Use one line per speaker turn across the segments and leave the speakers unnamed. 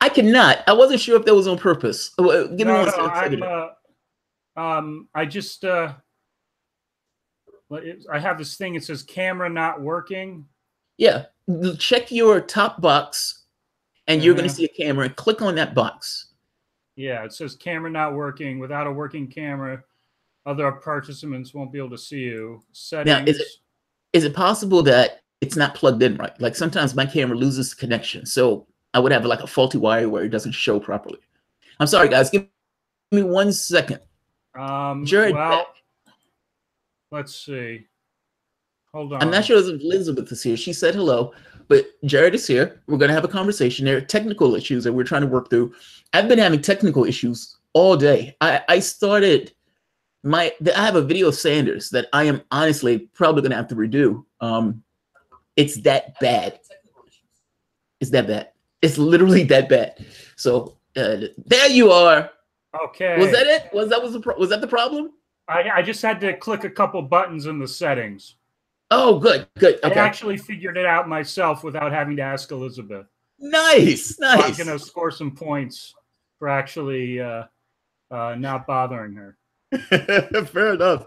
I cannot. I wasn't sure if that was on purpose. Give me
No,
one second.
I just I have this thing. It says camera not working.
Yeah, check your top box, and you're going to see a camera. Click on that box.
Yeah, it says camera not working. Without a working camera, other participants won't be able to see you. Settings.
Now, is it possible that it's not plugged in right? Like sometimes my camera loses connection, so I would have like a faulty wire where it doesn't show properly. I'm sorry, guys. Give me 1 second. Jared,
well, let's see. Hold on.
I'm not sure if Elizabeth is here. She said hello, but Jared is here. We're going to have a conversation. There are technical issues that we're trying to work through. I've been having technical issues all day. I started I have a video of Sanders that I am honestly probably going to have to redo. It's that bad. It's that bad. It's literally that bad. So there you are.
Okay.
Was that it? Was that the problem?
I just had to click a couple buttons in the settings.
Oh, good. Okay.
I actually figured it out myself without having to ask Elizabeth.
Nice.
So I'm going to score some points for actually not bothering her.
Fair enough.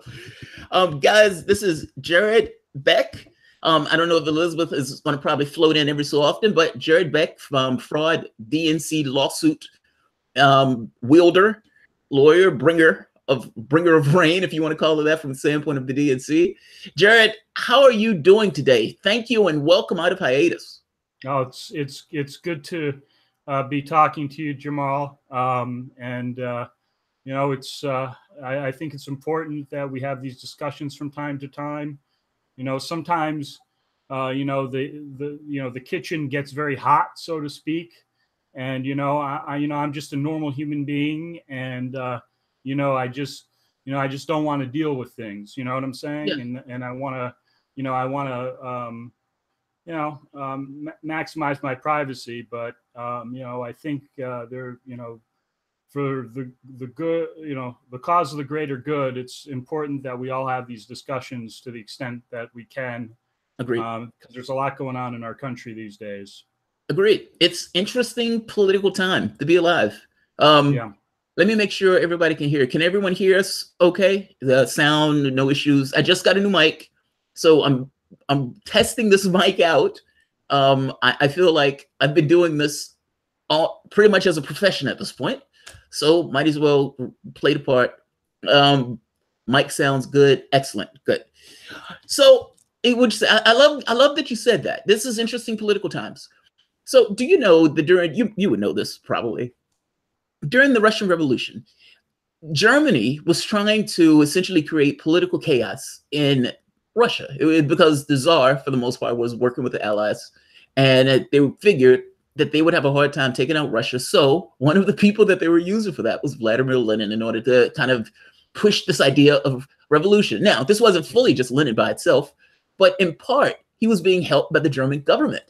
Guys, this is Jared Beck. I don't know if Elizabeth is going to probably float in every so often, but Jared Beck from fraud DNC lawsuit wielder, lawyer, bringer of rain, if you want to call it that from the standpoint of the DNC. Jared, how are you doing today? Thank you and welcome out of hiatus.
Oh, it's good to be talking to you, Jamarl. I think it's important that we have these discussions from time to time. Sometimes the kitchen gets very hot, so to speak, and I'm just a normal human being, and I just don't want to deal with things. You know what I'm saying? Yeah. And I want to maximize my privacy, but I think for the good, the cause of the greater good, it's important that we all have these discussions to the extent that we can.
Agreed.
Because there's a lot going on in our country these days.
Agreed. It's interesting political time to be alive. Let me make sure everybody can hear. Can everyone hear us okay? The sound, no issues. I just got a new mic, so I'm testing this mic out. I feel like I've been doing this pretty much as a profession at this point, so might as well play the part. Mic sounds good. Excellent. Good. So I love that you said that. This is interesting political times. So do you know that during you would know this probably, during the Russian Revolution, Germany was trying to essentially create political chaos in Russia because the Tsar, for the most part, was working with the Allies, and they figured that they would have a hard time taking out Russia. So one of the people that they were using for that was Vladimir Lenin in order to kind of push this idea of revolution. Now, this wasn't fully just Lenin by itself, but in part, he was being helped by the German government.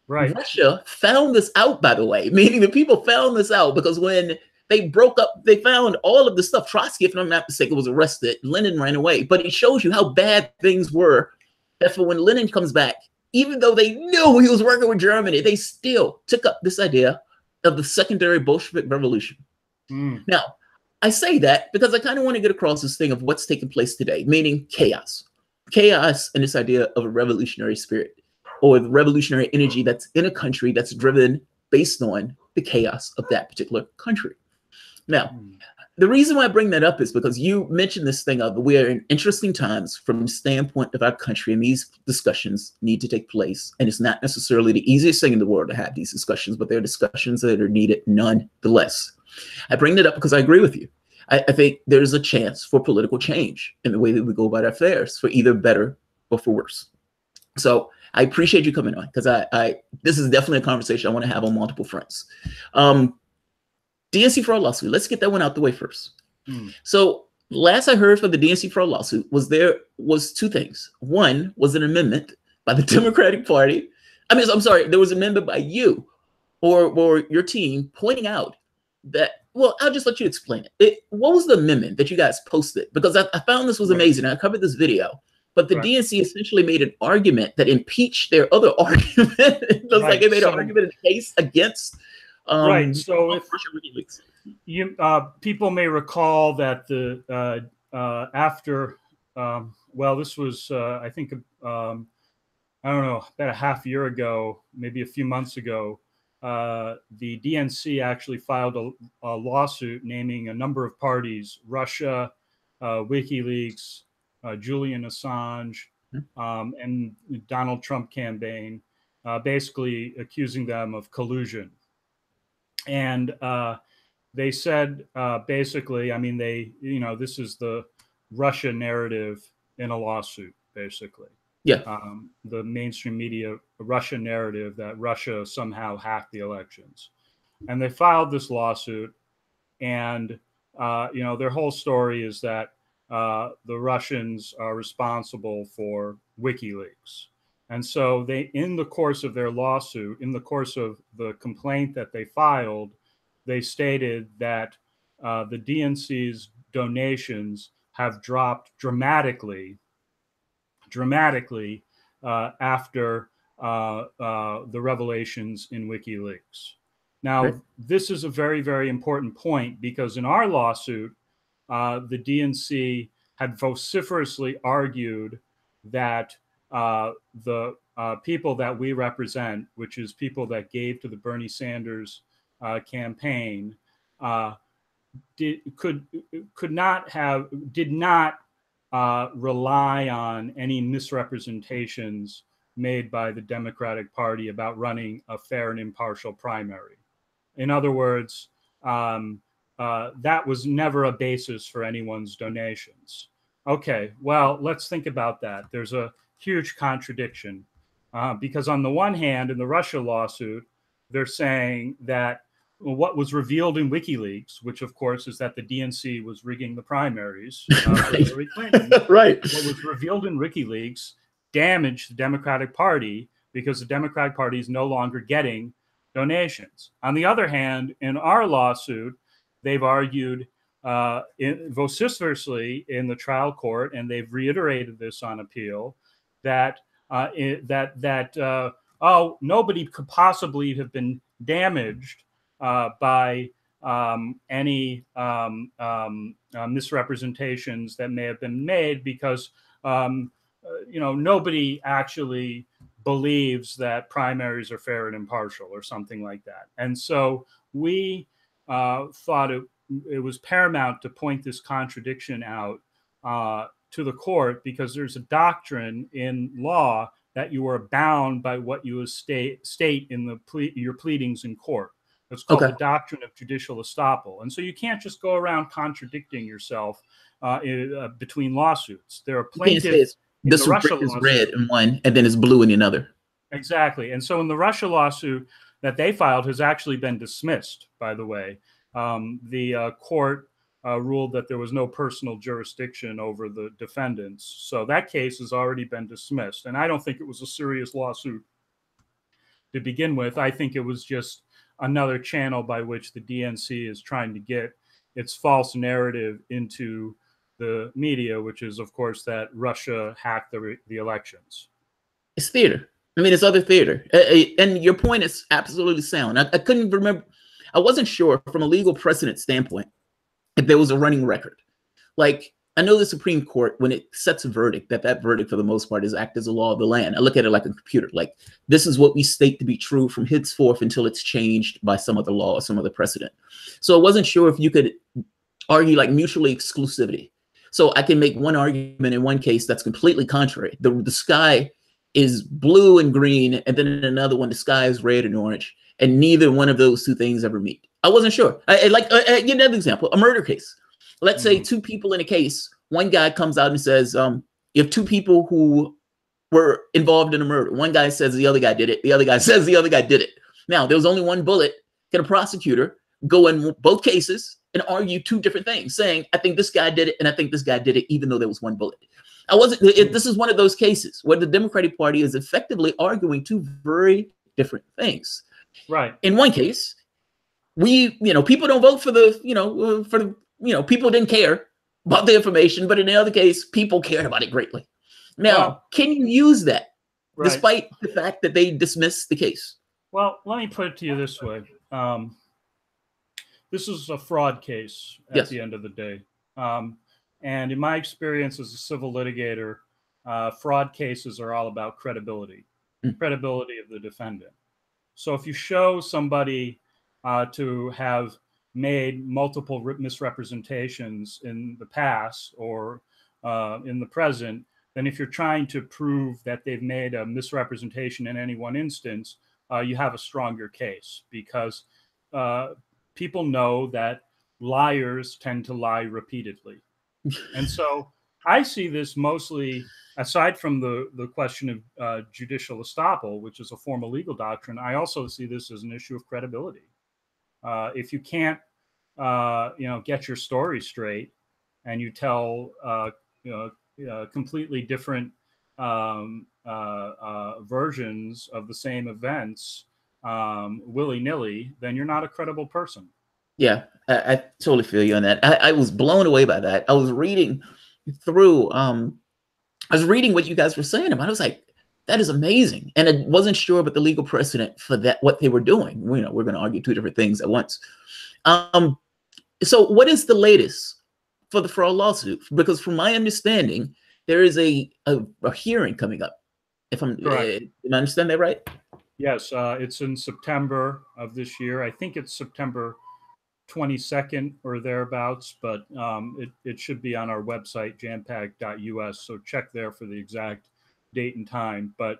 Right.
Russia found this out, by the way, meaning the people found this out because when they broke up, they found all of the stuff. Trotsky, if I'm not mistaken, was arrested. Lenin ran away. But it shows you how bad things were. That for when Lenin comes back, even though they knew he was working with Germany, they still took up this idea of the secondary Bolshevik revolution. Now, I say that because I kind of want to get across this thing of what's taking place today, meaning chaos. Chaos and this idea of a revolutionary spirit, or the revolutionary energy that's in a country that's driven based on the chaos of that particular country. Now, the reason why I bring that up is because you mentioned this thing of we are in interesting times from the standpoint of our country, and these discussions need to take place. And it's not necessarily the easiest thing in the world to have these discussions, but they're discussions that are needed nonetheless. I bring that up because I agree with you. I think there's a chance for political change in the way that we go about our affairs, for either better or for worse. So I appreciate you coming on because this is definitely a conversation I want to have on multiple fronts. DNC fraud lawsuit. Let's get that one out the way first. So last I heard from the DNC fraud lawsuit was two things. One was an amendment by the Democratic Party. I'm sorry, there was an amendment by you or your team pointing out that, well, I'll just let you explain it. What was the amendment that you guys posted? Because I found this was amazing. I covered this video. But the DNC essentially made an argument that impeached their other argument. It looks like it made an argument in the case against
Right. So if
WikiLeaks.
you people may recall that the after well, this was I think I don't know, about a half year ago, maybe a few months ago, the DNC actually filed a lawsuit naming a number of parties: Russia, WikiLeaks, Julian Assange, and Donald Trump campaign, basically accusing them of collusion. And they said basically, I mean, this is the Russia narrative in a lawsuit, basically.
Yeah.
The mainstream media Russia narrative that Russia somehow hacked the elections. And they filed this lawsuit, and their whole story is that the Russians are responsible for WikiLeaks. And so they, in the course of their lawsuit, in the course of the complaint that they filed, they stated that the DNC's donations have dropped dramatically after the revelations in WikiLeaks. Now,
Right.
This is a very, very important point, because in our lawsuit, the DNC had vociferously argued that the people that we represent, which is people that gave to the Bernie Sanders campaign, did not rely on any misrepresentations made by the Democratic Party about running a fair and impartial primary. In other words, that was never a basis for anyone's donations. Okay, well, let's think about that. There's a huge contradiction, because on the one hand, in the Russia lawsuit, they're saying that what was revealed in WikiLeaks, which of course is that the DNC was rigging the primaries for Hillary Clinton,
Right.
what was revealed in WikiLeaks damaged the Democratic Party, because the Democratic Party is no longer getting donations. On the other hand, in our lawsuit, they've argued vociferously in the trial court, and they've reiterated this on appeal, that nobody could possibly have been damaged by any misrepresentations that may have been made, because nobody actually believes that primaries are fair and impartial or something like that. And so we thought it was paramount to point this contradiction out to the court, because there's a doctrine in law that you are bound by what you state in your pleadings in court. It's called the doctrine of judicial estoppel. And so you can't just go around contradicting yourself between lawsuits. There are plaintiffs.
This is red in one, and then it's blue in another.
Exactly. And so in the Russia lawsuit that they filed has actually been dismissed, by the way. The court ruled that there was no personal jurisdiction over the defendants. So that case has already been dismissed. And I don't think it was a serious lawsuit to begin with. I think it was just another channel by which the DNC is trying to get its false narrative into the media, which is, of course, that Russia hacked the elections.
It's theater. I mean, it's other theater. And your point is absolutely sound. I couldn't remember. I wasn't sure from a legal precedent standpoint if there was a running record. Like, I know the Supreme Court, when it sets a verdict, that verdict for the most part is act as a law of the land. I look at it like a computer. Like, this is what we state to be true from henceforth until it's changed by some other law or some other precedent. So I wasn't sure if you could argue like mutually exclusivity. So I can make one argument in one case that's completely contrary. The sky is blue and green, and then in another one, the sky is red and orange, and neither one of those two things ever meet. I wasn't sure. Give another example, a murder case. Let's say two people in a case, one guy comes out and says, you have two people who were involved in a murder. One guy says the other guy did it. The other guy says the other guy did it. Now, there was only one bullet. Can a prosecutor go in both cases and argue two different things, saying, I think this guy did it, and I think this guy did it, even though there was one bullet? This is one of those cases where the Democratic Party is effectively arguing two very different things.
Right.
In one case, people don't vote for people didn't care about the information, but in the other case, people cared about it greatly. Now, can you use that despite the fact that they dismiss the case?
Well, let me put it to you this way. this is a fraud case at the end of the day. And in my experience as a civil litigator, fraud cases are all about credibility, credibility of the defendant. So if you show somebody to have made multiple misrepresentations in the past or in the present, then if you're trying to prove that they've made a misrepresentation in any one instance, you have a stronger case, because people know that liars tend to lie repeatedly. And so I see this mostly, aside from the question of judicial estoppel, which is a formal legal doctrine, I also see this as an issue of credibility. If you can't, get your story straight, and you tell, completely different versions of the same events willy-nilly, then you're not a credible person.
Yeah, I totally feel you on that. I was blown away by that. I was reading through, I was reading what you guys were saying about it. I was like, that is amazing. And I wasn't sure about the legal precedent for that, what they were doing. We're going to argue two different things at once. So what is the latest for the fraud lawsuit? Because from my understanding, there is a hearing coming up. If am I understand that right?
Yes, it's in September of this year. I think it's September 22nd or thereabouts, but it should be on our website, jampack.us. So check there for the exact date and time. But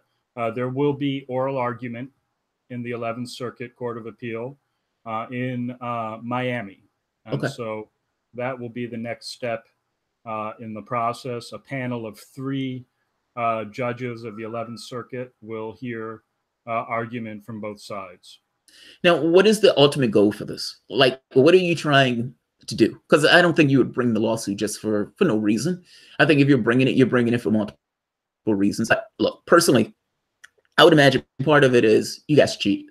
there will be oral argument in the 11th Circuit Court of Appeal in Miami. And so that will be the next step in the process. A panel of 3 judges of the 11th Circuit will hear argument from both sides.
Now, what is the ultimate goal for this? Like, what are you trying to do? Because I don't think you would bring the lawsuit just for no reason. I think if you're bringing it for multiple reasons. Look, personally, I would imagine part of it is you guys cheat.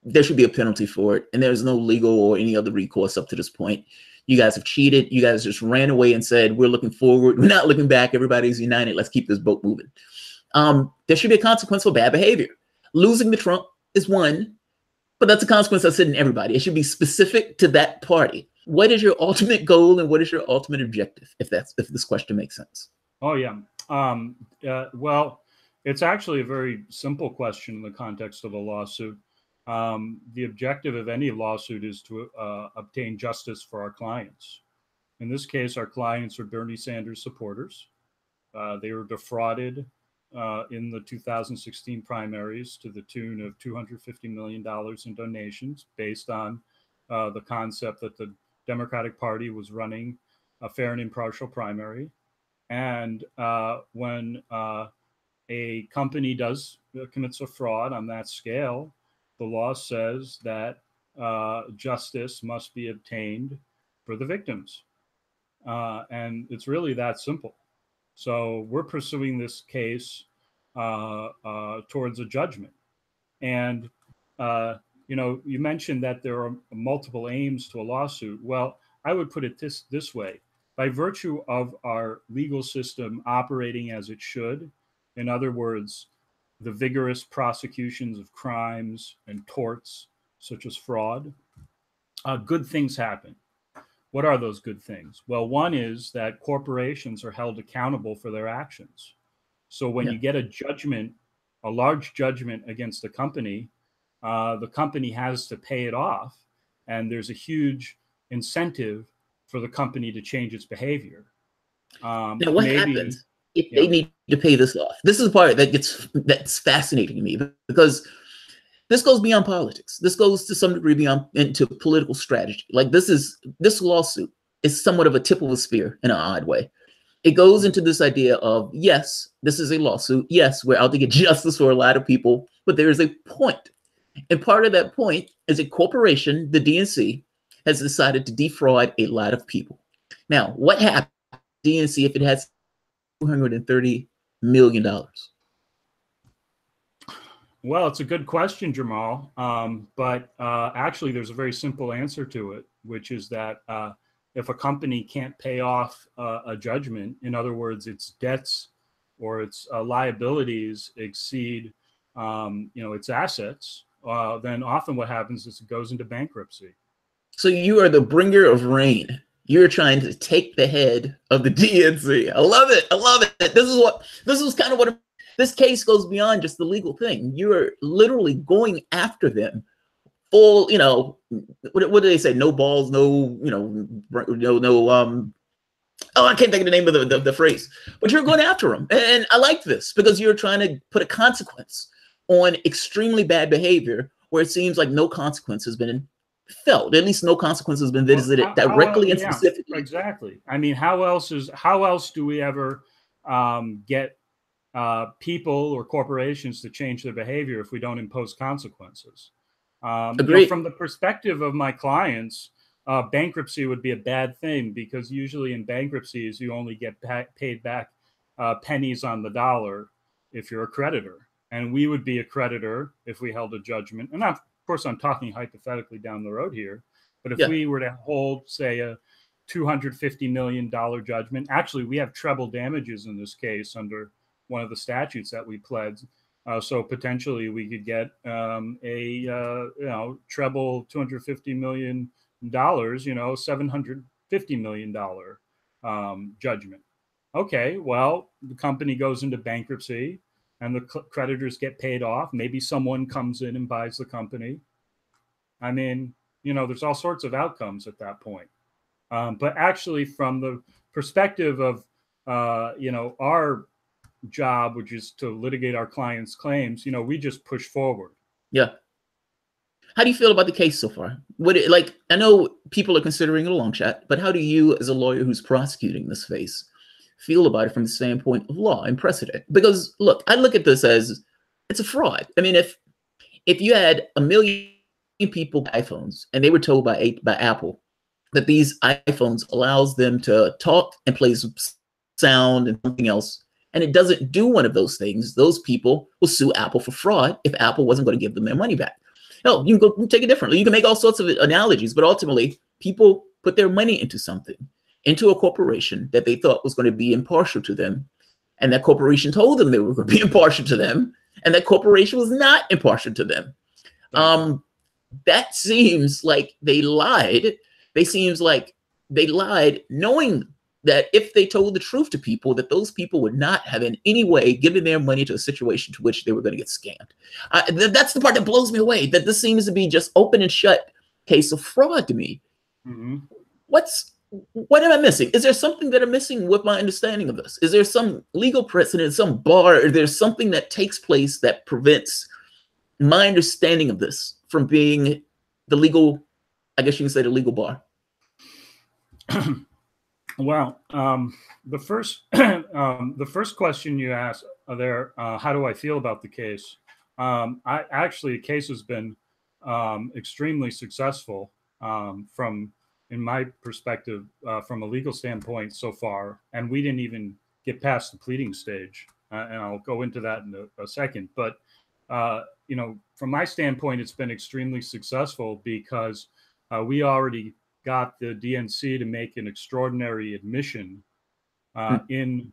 There should be a penalty for it, and there's no legal or any other recourse up to this point. You guys have cheated. You guys just ran away and said, we're looking forward. We're not looking back. Everybody's united. Let's keep this boat moving. There should be a consequence for bad behavior. Losing the Trump is one, but that's a consequence that's hitting everybody. It should be specific to that party. What is your ultimate goal and what is your ultimate objective, if this question makes sense?
Oh, yeah. Well, it's actually a very simple question in the context of a lawsuit. The objective of any lawsuit is to obtain justice for our clients. In this case, our clients are Bernie Sanders supporters. They were defrauded in the 2016 primaries to the tune of $250 million in donations, based on the concept that the Democratic Party was running a fair and impartial primary. And when a company commits a fraud on that scale, the law says that justice must be obtained for the victims. And it's really that simple. So we're pursuing this case towards a judgment. And, you mentioned that there are multiple aims to a lawsuit. Well, I would put it this way. By virtue of our legal system operating as it should, in other words, the vigorous prosecutions of crimes and torts, such as fraud, good things happen. What are those good things? Well, one is that corporations are held accountable for their actions. So when you get a judgment, a large judgment against a company, the company has to pay it off. And there's a huge incentive for the company to change its behavior.
Now, what happens if they need to pay this off? This is the part that's fascinating to me, because this goes beyond politics. This goes to some degree into political strategy. Like this lawsuit is somewhat of a tip of a spear in an odd way. It goes into this idea of, yes, this is a lawsuit. Yes, we're out to get justice for a lot of people, but there is a point. And part of that point is a corporation, the DNC, has decided to defraud a lot of people. Now, what happens to DNC if it has $230 million?
Well, it's a good question, Jamarl. But actually, there's a very simple answer to it, which is that if a company can't pay off a judgment, in other words, its debts or its liabilities exceed, its assets, then often what happens is it goes into bankruptcy.
So you are the bringer of rain. You're trying to take the head of the DNC. I love it. I love it. This is kind of what this case goes beyond just the legal thing. You are literally going after them. Full, you know, what do they say? No balls, no, you know, oh, I can't think of the name of the phrase, but you're going after them. And I like this because you're trying to put a consequence on extremely bad behavior where it seems like no consequence has been felt. At least no consequence has been visited directly and specifically.
Exactly. I mean, how else do we ever get people or corporations to change their behavior if we don't impose consequences? You know, from the perspective of my clients, bankruptcy would be a bad thing because usually in bankruptcies, you only get paid back pennies on the dollar if you're a creditor. And we would be a creditor if we held a judgment. And of course, I'm talking hypothetically down the road here. But if we were to hold, say, a $250 million judgment, actually, we have treble damages in this case under one of the statutes that we pledged. So potentially we could get treble $250 million, $750 million judgment. Okay, well, the company goes into bankruptcy and the creditors get paid off. Maybe someone comes in and buys the company. I mean, you know, there's all sorts of outcomes at that point. But actually, from the perspective of, our job, which is to litigate our clients' claims, you know, we just push forward.
Yeah. How do you feel about the case so far? I know people are considering it a long shot, but how do you, as a lawyer who's prosecuting this case, feel about it from the standpoint of law and precedent? Because look, I look at this as it's a fraud. I mean, if you had 1 million people with iPhones and they were told by Apple that these iPhones allows them to talk and play sound and something else, and it doesn't do one of those things, those people will sue Apple for fraud if Apple wasn't going to give them their money back. No, you can go take it differently. You can make all sorts of analogies, but ultimately, people put their money into something, into a corporation that they thought was going to be impartial to them, and that corporation told them they were going to be impartial to them, and that corporation was not impartial to them. That seems like they lied. They lied knowing that if they told the truth to people, that those people would not have in any way given their money to a situation to which they were going to get scammed. That's the part that blows me away, that this seems to be just open and shut case of fraud to me. Mm-hmm. What am I missing? Is there something that I'm missing with my understanding of this? Is there some legal precedent, some bar, or there's something that takes place that prevents my understanding of this from being the legal, I guess you can say the legal bar?
Well, the first question you asked there, how do I feel about the case? The case has been extremely successful in my perspective, from a legal standpoint so far, and we didn't even get past the pleading stage, and I'll go into that in a second. But from my standpoint, it's been extremely successful because we already got the DNC to make an extraordinary admission in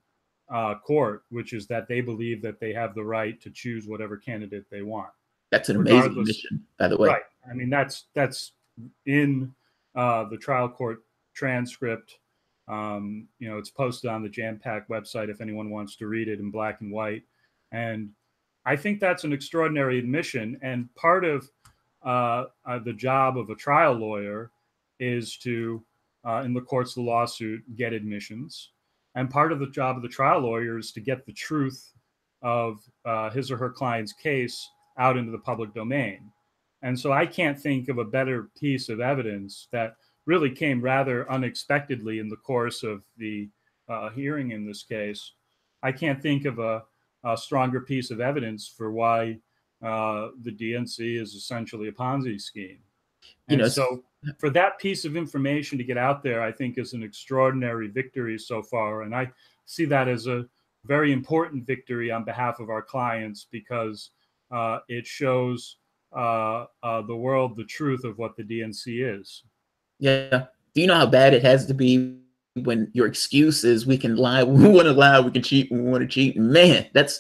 court, which is that they believe that they have the right to choose whatever candidate they want.
That's an amazing admission, by the way.
Right. I mean, that's in the trial court transcript. It's posted on the Jam-Pack website if anyone wants to read it in black and white. And I think that's an extraordinary admission. And part of the job of a trial lawyer is to, in the courts of the lawsuit, get admissions. And part of the job of the trial lawyer is to get the truth of his or her client's case out into the public domain. And so I can't think of a better piece of evidence that really came rather unexpectedly in the course of the hearing in this case. I can't think of a stronger piece of evidence for why the DNC is essentially a Ponzi scheme. So for that piece of information to get out there, I think is an extraordinary victory so far. And I see that as a very important victory on behalf of our clients because it shows the world the truth of what the DNC is.
Yeah. Do you know how bad it has to be when your excuse is we can lie when we want to lie, we can cheat when we want to cheat? Man, that's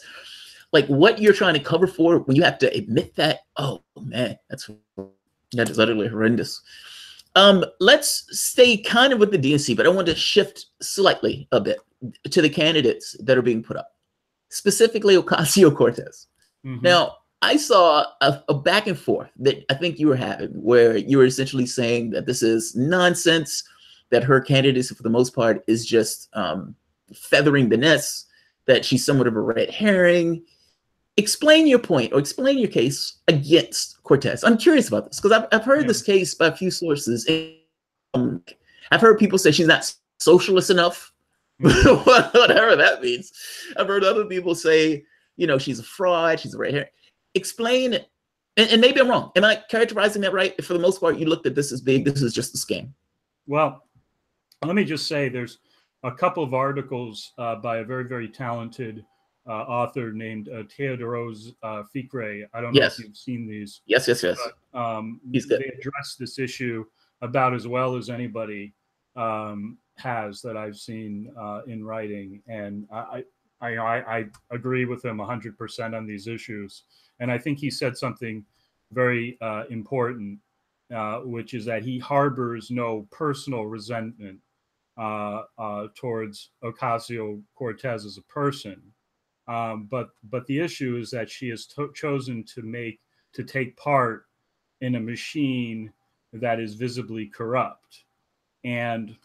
like what you're trying to cover for, when you have to admit that, oh man, that is utterly horrendous. Let's stay kind of with the DNC, but I want to shift slightly a bit to the candidates that are being put up, specifically Ocasio-Cortez. Mm-hmm. Now, I saw a back and forth that I think you were having, where you were essentially saying that this is nonsense, that her candidacy for the most part is just feathering the nest, that she's somewhat of a red herring. Explain your point, or explain your case against Cortez. I'm curious about this because I've heard this case by a few sources. I've heard people say she's not socialist enough, whatever that means. I've heard other people say, you know, she's a fraud, she's a red herring. Explain, and maybe I'm wrong. Am I characterizing that right? For the most part, you looked at this as big. This is just a scam.
Well, let me just say there's a couple of articles by a very, very talented author named Theodoros Fikre. I don't know if you've seen these.
Yes.
But,
he's good.
They address this issue about as well as anybody has that I've seen in writing, and I agree with him 100% on these issues. And I think he said something very important, which is that he harbors no personal resentment towards Ocasio-Cortez as a person. But the issue is that she has chosen to take part in a machine that is visibly corrupt. And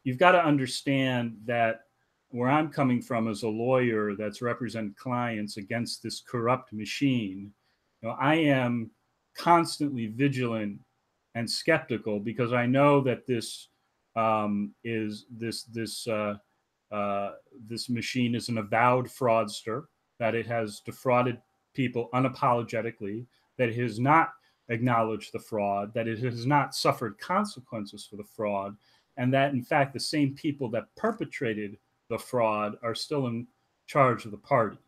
you've got to understand that where I'm coming from as a lawyer that's represented clients against this corrupt machine, you know, I am constantly vigilant and skeptical because I know that this machine is an avowed fraudster, that it has defrauded people unapologetically, that it has not acknowledged the fraud, that it has not suffered consequences for the fraud, and that in fact the same people that perpetrated the fraud are still in charge of the party.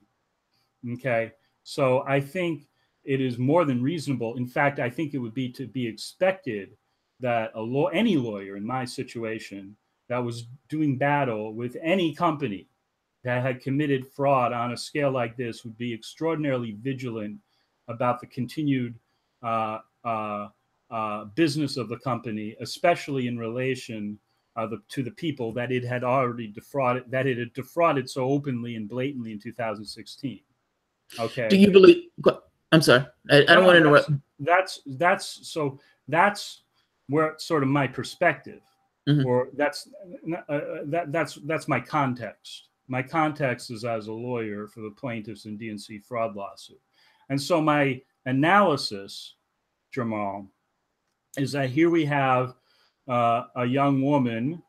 Okay, so I think it is more than reasonable. In fact, I think it would be to be expected that any lawyer in my situation that was doing battle with any company that had committed fraud on a scale like this would be extraordinarily vigilant about the continued business of the company, especially in relation to the people that it had already defrauded, that it had defrauded so openly and blatantly in 2016. Okay.
Do you believe? I'm sorry, I don't want to interrupt.
That's where sort of my perspective, or that's my context. My context is as a lawyer for the plaintiffs in DNC fraud lawsuit, and so my analysis, Jamarl, is that here we have a young woman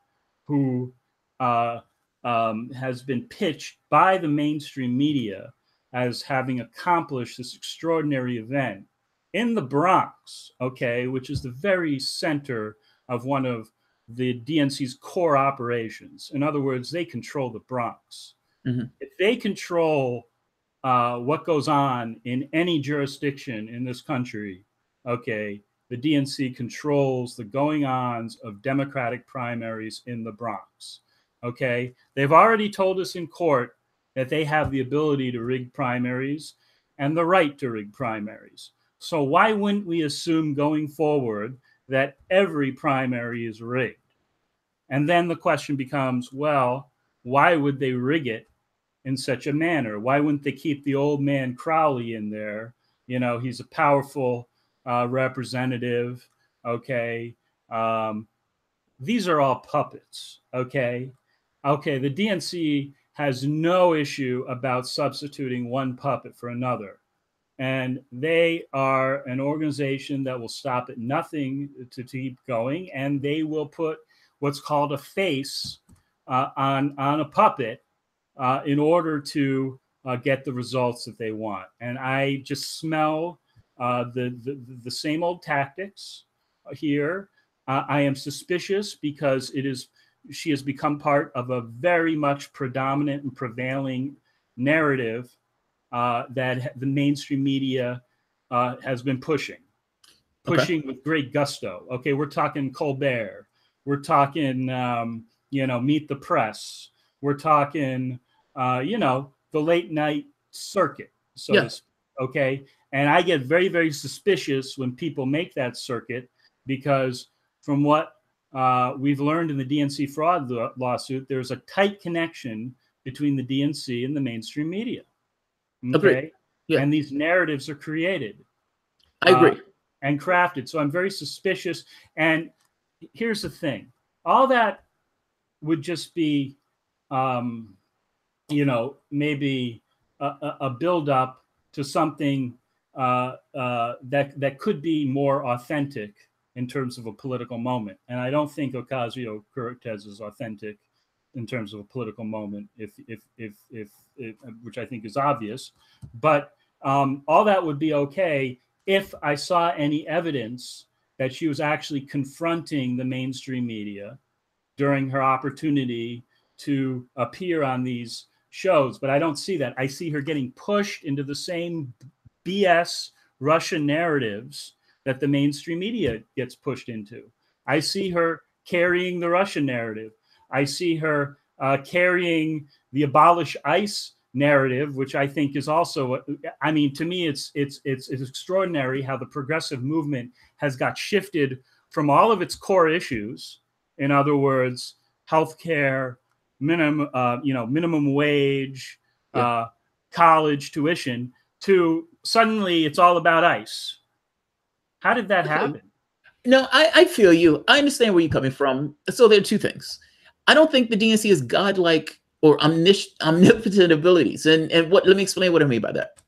who has been pitched by the mainstream media as having accomplished this extraordinary event in the Bronx, okay, which is the very center of one of the DNC's core operations. In other words, they control the Bronx. If they control what goes on in any jurisdiction in this country, okay, the DNC controls the going-ons of Democratic primaries in the Bronx, okay? They've already told us in court that they have the ability to rig primaries and the right to rig primaries. So why wouldn't we assume going forward that every primary is rigged? And then the question becomes, well, why would they rig it in such a manner? Why wouldn't they keep the old man Crowley in there? You know, he's a powerful representative, okay? These are all puppets, okay? Okay, the DNC has no issue about substituting one puppet for another. And they are an organization that will stop at nothing to keep going, and they will put what's called a face on a puppet in order to get the results that they want. And I just smell the same old tactics here. I am suspicious because she has become part of a very much predominant and prevailing narrative that the mainstream media has been pushing with great gusto. Okay, we're talking Colbert. We're talking, Meet the Press. We're talking, the late night circuit, so
Yeah.
to speak. Okay. And I get very, very suspicious when people make that circuit, because from what we've learned in the DNC fraud lawsuit, there's a tight connection between the DNC and the mainstream media. Okay.
Agreed. Yeah.
And these narratives are created.
I agree.
And crafted. So I'm very suspicious. And here's the thing. All that would just be, maybe a build-up to something that could be more authentic in terms of a political moment. And I don't think Ocasio-Cortez is authentic in terms of a political moment, if which I think is obvious. But all that would be okay if I saw any evidence that she was actually confronting the mainstream media during her opportunity to appear on these shows. But I don't see that. I see her getting pushed into the same BS Russian narratives that the mainstream media gets pushed into. I see her carrying the Russian narrative. I see her carrying the abolish ICE narrative, which I think is also, I mean, to me, it's extraordinary how the progressive movement has got shifted from all of its core issues. In other words, healthcare, minimum wage, college tuition, to suddenly it's all about ICE. How did that happen?
No, I feel you. I understand where you're coming from. So there are two things. I don't think the DNC is godlike or omnipotent abilities. And let me explain what I mean by that.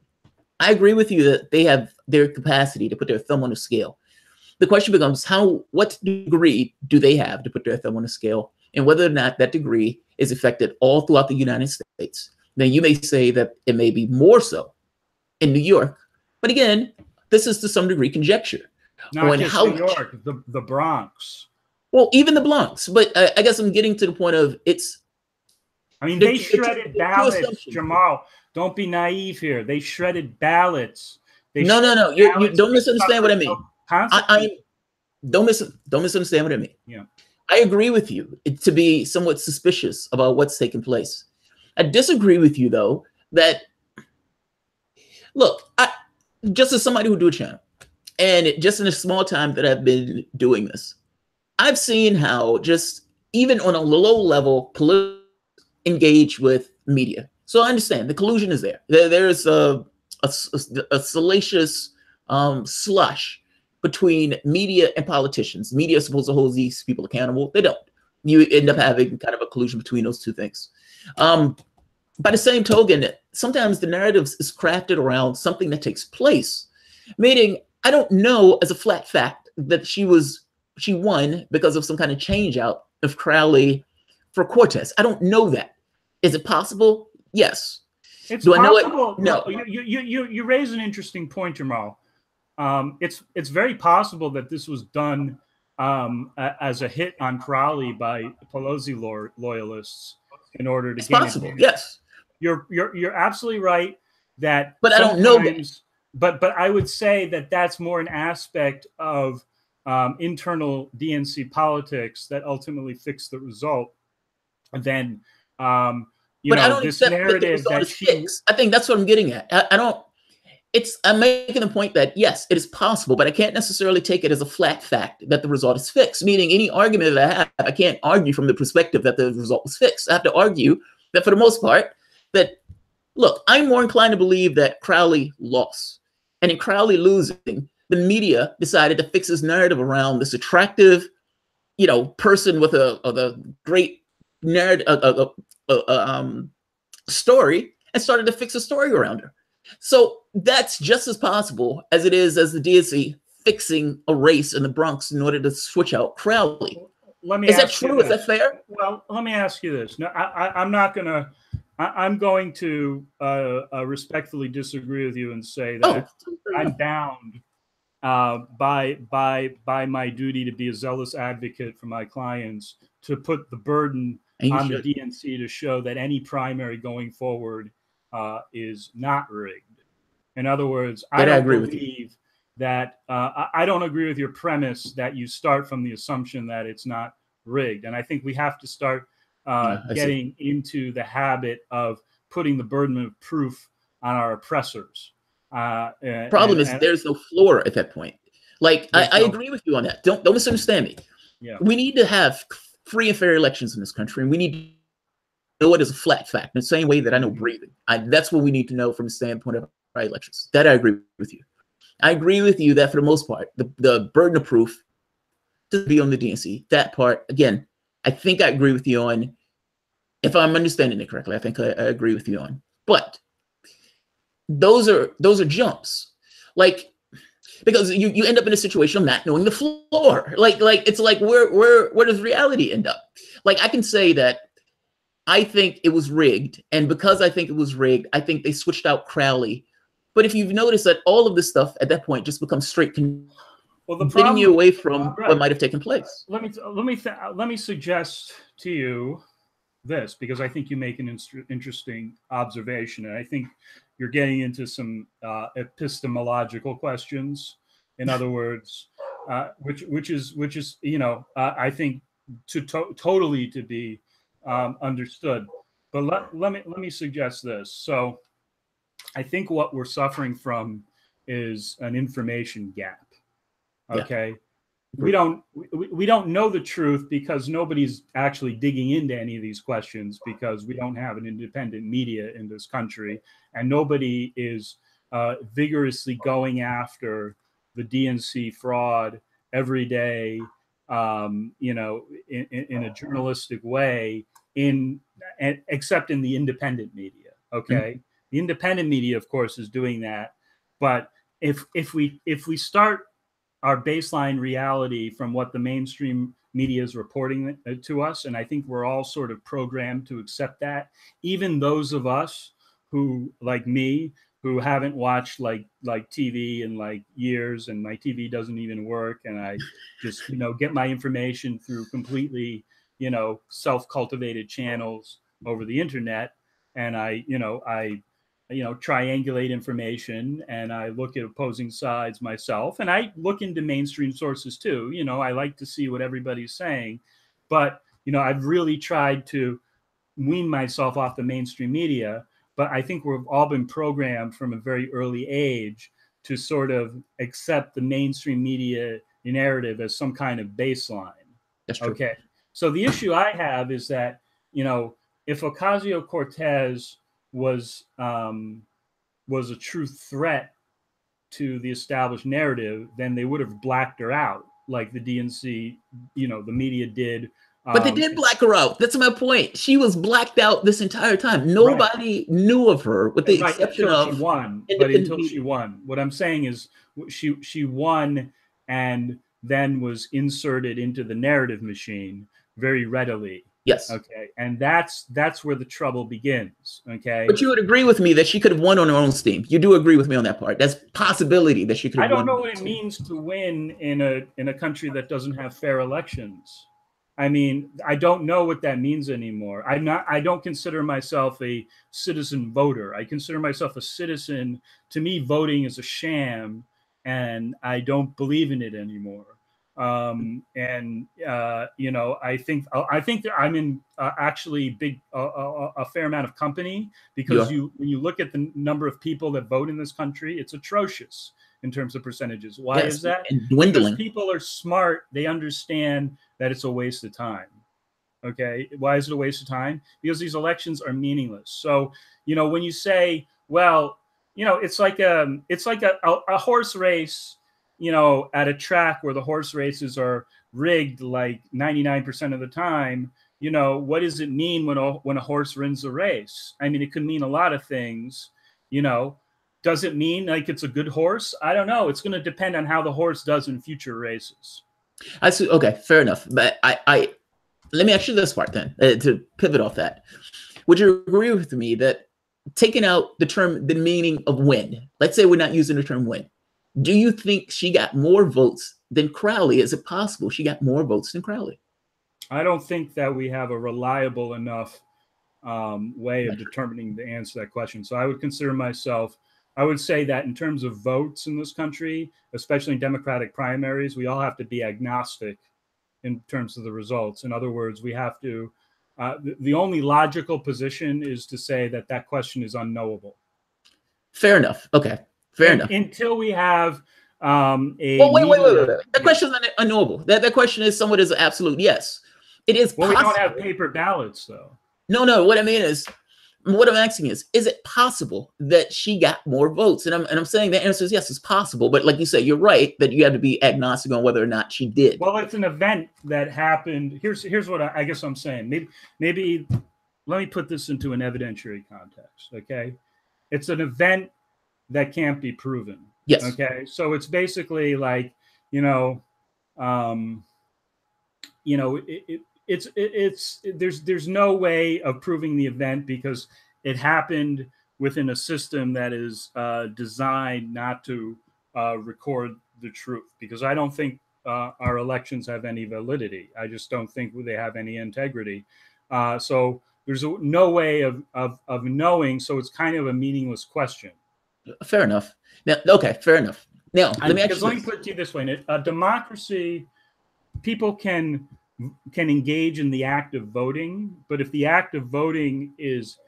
I agree with you that they have their capacity to put their thumb on the scale. The question becomes, what degree do they have to put their thumb on the scale, and whether or not that degree is affected all throughout the United States. Now, you may say that it may be more so in New York, but again, this is to some degree conjecture.
Not just New York, the Bronx.
Well, even the Bronx, but I guess I'm getting to the point of it's.
I mean, they shredded ballots, Jamarl. Don't be naive here. They shredded ballots.
No. You don't misunderstand what I mean. Don't misunderstand what I mean.
Yeah.
I agree with you to be somewhat suspicious about what's taking place. I disagree with you, though, that, look, just as somebody who do a channel, and just in a small time that I've been doing this, I've seen how just even on a low level, political engage with media. So I understand the collusion is there. There's a salacious slush between media and politicians. Media is supposed to hold these people accountable. They don't. You end up having kind of a collusion between those two things. By the same token, sometimes the narrative is crafted around something that takes place, meaning I don't know as a flat fact that she won because of some kind of change out of Crowley for Cortez. I don't know that. Is it possible? Yes.
It's
Do
possible.
I know it? No.
You raise an interesting point, Jamarl. It's very possible that this was done as a hit on Crowley by Pelosi loyalists in order to
It's
get
possible.
it.
Yes.
You're absolutely right that.
But I don't know that.
But I would say that that's more an aspect of internal DNC politics that ultimately fixed the result than this narrative that she.
I think that's what I'm getting at. I'm making the point that yes, it is possible, but I can't necessarily take it as a flat fact that the result is fixed. Meaning any argument that I have, I can't argue from the perspective that the result was fixed. I have to argue that for the most part, that look, I'm more inclined to believe that Crowley lost. And in Crowley losing, the media decided to fix his narrative around this attractive, person with a great narrative, story, and started to fix a story around her. So that's just as possible as it is as the DNC fixing a race in the Bronx in order to switch out Crowley. Is that true? Is that fair?
Well, let me ask you this. No, I'm going to respectfully disagree with you and say that I'm bound by my duty to be a zealous advocate for my clients to put the burden on the DNC to show that any primary going forward is not rigged. In other words, I don't believe that I don't agree with your premise that you start from the assumption that it's not rigged. And I think we have to start getting into the habit of putting the burden of proof on our oppressors.
Problem is there's no floor at that point. Like I agree with you on that. Don't misunderstand me.
Yeah.
We need to have free and fair elections in this country, and we need to know it as a flat fact. In the same way that I know breathing. That's what we need to know from the standpoint of our elections. That I agree with you. I agree with you that for the most part, the burden of proof to be on the DNC. That part, again, I think I agree with you on. If I'm understanding it correctly, I think I agree with you on. But those are jumps, like, because you end up in a situation of not knowing the floor. Like it's like where does reality end up? Like I can say that I think it was rigged, and because I think it was rigged, I think they switched out Crowley. But if you've noticed that all of this stuff at that point just becomes straight getting you away from what might have taken place.
Let me suggest to you this, because I think you make an interesting observation, and I think you're getting into some epistemological questions. In other words, which is I think totally to be understood. But let me suggest this. So I think what we're suffering from is an information gap. Okay. Yeah. We don't know the truth because nobody's actually digging into any of these questions, because we don't have an independent media in this country, and nobody is vigorously going after the DNC fraud every day, in a journalistic way, except in the independent media. Okay, the independent media, of course, is doing that, but if we start our baseline reality from what the mainstream media is reporting to us, and I think we're all sort of programmed to accept that. Even those of us who, like me, who haven't watched like TV in like years, and my TV doesn't even work, and I just get my information through completely self-cultivated channels over the internet, and I triangulate information, and I look at opposing sides myself, and I look into mainstream sources too. I like to see what everybody's saying, but I've really tried to wean myself off the mainstream media. But I think we've all been programmed from a very early age to sort of accept the mainstream media narrative as some kind of baseline.
That's true.
Okay. So the issue I have is that, if Ocasio-Cortez was a true threat to the established narrative, then they would have blacked her out, like the DNC, the media did.
But they did black her out. That's my point. She was blacked out this entire time. Nobody knew of her, with the exception of
she won. But until she won, what I'm saying is she won, and then was inserted into the narrative machine very readily.
Yes.
Okay. And that's where the trouble begins. Okay.
But you would agree with me that she could have won on her own steam. You do agree with me on that part. That's possibility that she could have won.
I don't know what it means to win in a country that doesn't have fair elections. I mean, I don't know what that means anymore. I don't consider myself a citizen voter. I consider myself a citizen. To me, voting is a sham, and I don't believe in it anymore. I think that I'm in actually a fair amount of company, because when you look at the number of people that vote in this country, it's atrocious in terms of percentages. Why is that?
And dwindling.
Because people are smart. They understand that it's a waste of time. Okay. Why is it a waste of time? Because these elections are meaningless. So, when you say, well, it's like a horse race, at a track where the horse races are rigged like 99% of the time, what does it mean when a horse wins a race? I mean, it could mean a lot of things. Does it mean like it's a good horse? I don't know. It's going to depend on how the horse does in future races.
I see. Okay, fair enough. But I let me ask you this part then, to pivot off that. Would you agree with me that taking out the meaning of win, let's say we're not using the term win, do you think she got more votes than Crowley? Is it possible she got more votes than Crowley?
I don't think that we have a reliable enough way of determining the answer to that question. So I would say that in terms of votes in this country, especially in Democratic primaries, we all have to be agnostic in terms of the results. In other words, we have to the only logical position is to say that that question is unknowable.
Fair enough. Okay. Fair enough.
Until we have a
well, wait.
media-
That question is unknowable. That question is somewhat as an absolute yes. It is
Well,
possible.
we don't have paper ballots, though.
No. What I mean is, what I'm asking is it possible that she got more votes? And I'm saying the answer is yes, it's possible. But like you said, you're right that you have to be agnostic on whether or not she did.
Well, it's an event that happened. Here's what I guess I'm saying. Maybe let me put this into an evidentiary context. Okay, it's an event that can't be proven.
Yes.
Okay, so it's basically like there's no way of proving the event because it happened within a system that is designed not to record the truth. Because I don't think our elections have any validity. I just don't think they have any integrity. So there's no way of knowing. So it's kind of a meaningless question.
Fair enough. Now, okay, fair enough. Now, let me
put it to you this way: a democracy, people can engage in the act of voting, but if the act of voting is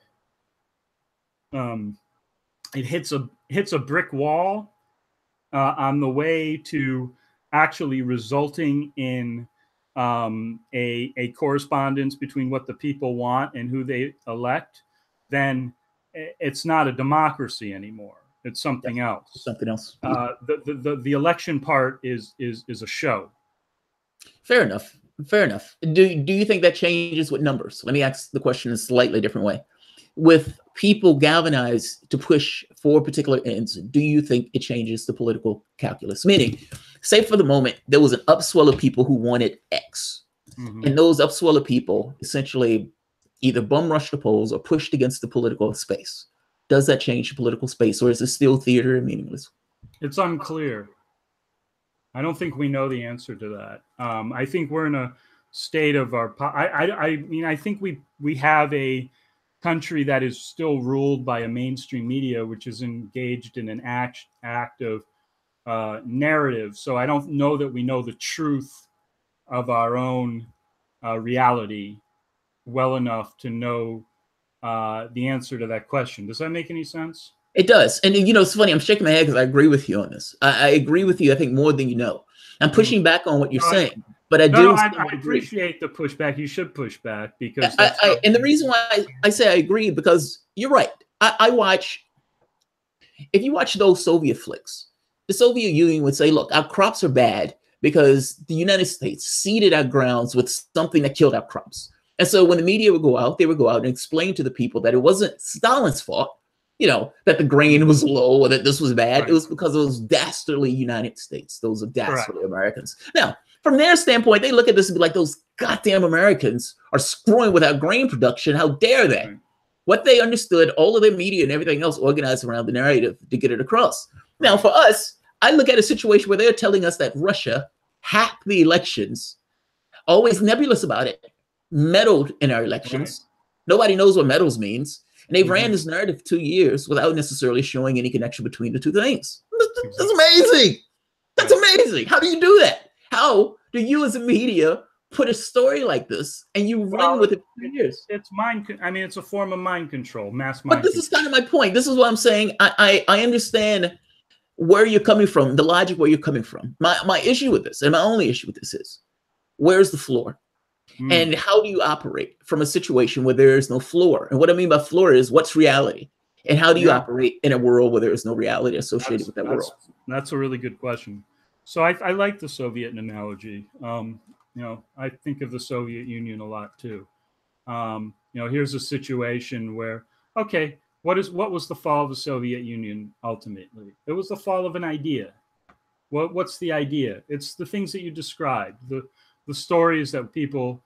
it hits a brick wall on the way to actually resulting in a correspondence between what the people want and who they elect, then it's not a democracy anymore. It's something else.
Something else.
The election part is a show.
Fair enough. Fair enough. Do you think that changes with numbers? Let me ask the question in a slightly different way. With people galvanized to push for particular ends, do you think it changes the political calculus? Meaning, say for the moment, there was an upswell of people who wanted X. Mm-hmm. And those upswell of people essentially either bum rushed the polls or pushed against the political space. Does that change the political space, or is it still theater and meaningless?
It's unclear. I don't think we know the answer to that. I think we're in a state of our. I mean, I think we have a country that is still ruled by a mainstream media, which is engaged in an act of narrative. So I don't know that we know the truth of our own reality well enough to know the answer to that question. Does that make any sense?
It does. And it's funny. I'm shaking my head because I agree with you on this. I agree with you, I think, more than you know. I'm pushing back on what you're saying. But I
appreciate the pushback. You should push back because
and the reason why I say I agree, because you're right. I watch, if you watch those Soviet flicks, the Soviet Union would say, look, our crops are bad because the United States seeded our grounds with something that killed our crops. And so when the media would go out, they would go out and explain to the people that it wasn't Stalin's fault, that the grain was low or that this was bad. Right. It was because of those dastardly United States. Those are dastardly Correct. Americans. Now, from their standpoint, they look at this and be like, those goddamn Americans are screwing with our grain production. How dare they? Right. What they understood, all of their media and everything else organized around the narrative to get it across. Now, for us, I look at a situation where they're telling us that Russia hacked the elections, always nebulous about it, meddled in our elections. Right. Nobody knows what meddles means. And they've ran this narrative 2 years without necessarily showing any connection between the two things. That's amazing. That's amazing. How do you do that? How do you as a media put a story like this and you run with it for years?
It's it's a form of mind control, mass mind
control. But this is kind of my point. This is what I'm saying. I understand where you're coming from, the logic where you're coming from. My issue with this, and my only issue with this is, where's the floor? And how do you operate from a situation where there is no floor? And what I mean by floor is, what's reality? And how do you operate in a world where there is no reality associated with that world?
That's a really good question. So I like the Soviet analogy. I think of the Soviet Union a lot too. Here's a situation where, okay, what was the fall of the Soviet Union ultimately? It was the fall of an idea. What's the idea? It's the things that you described, the stories that people,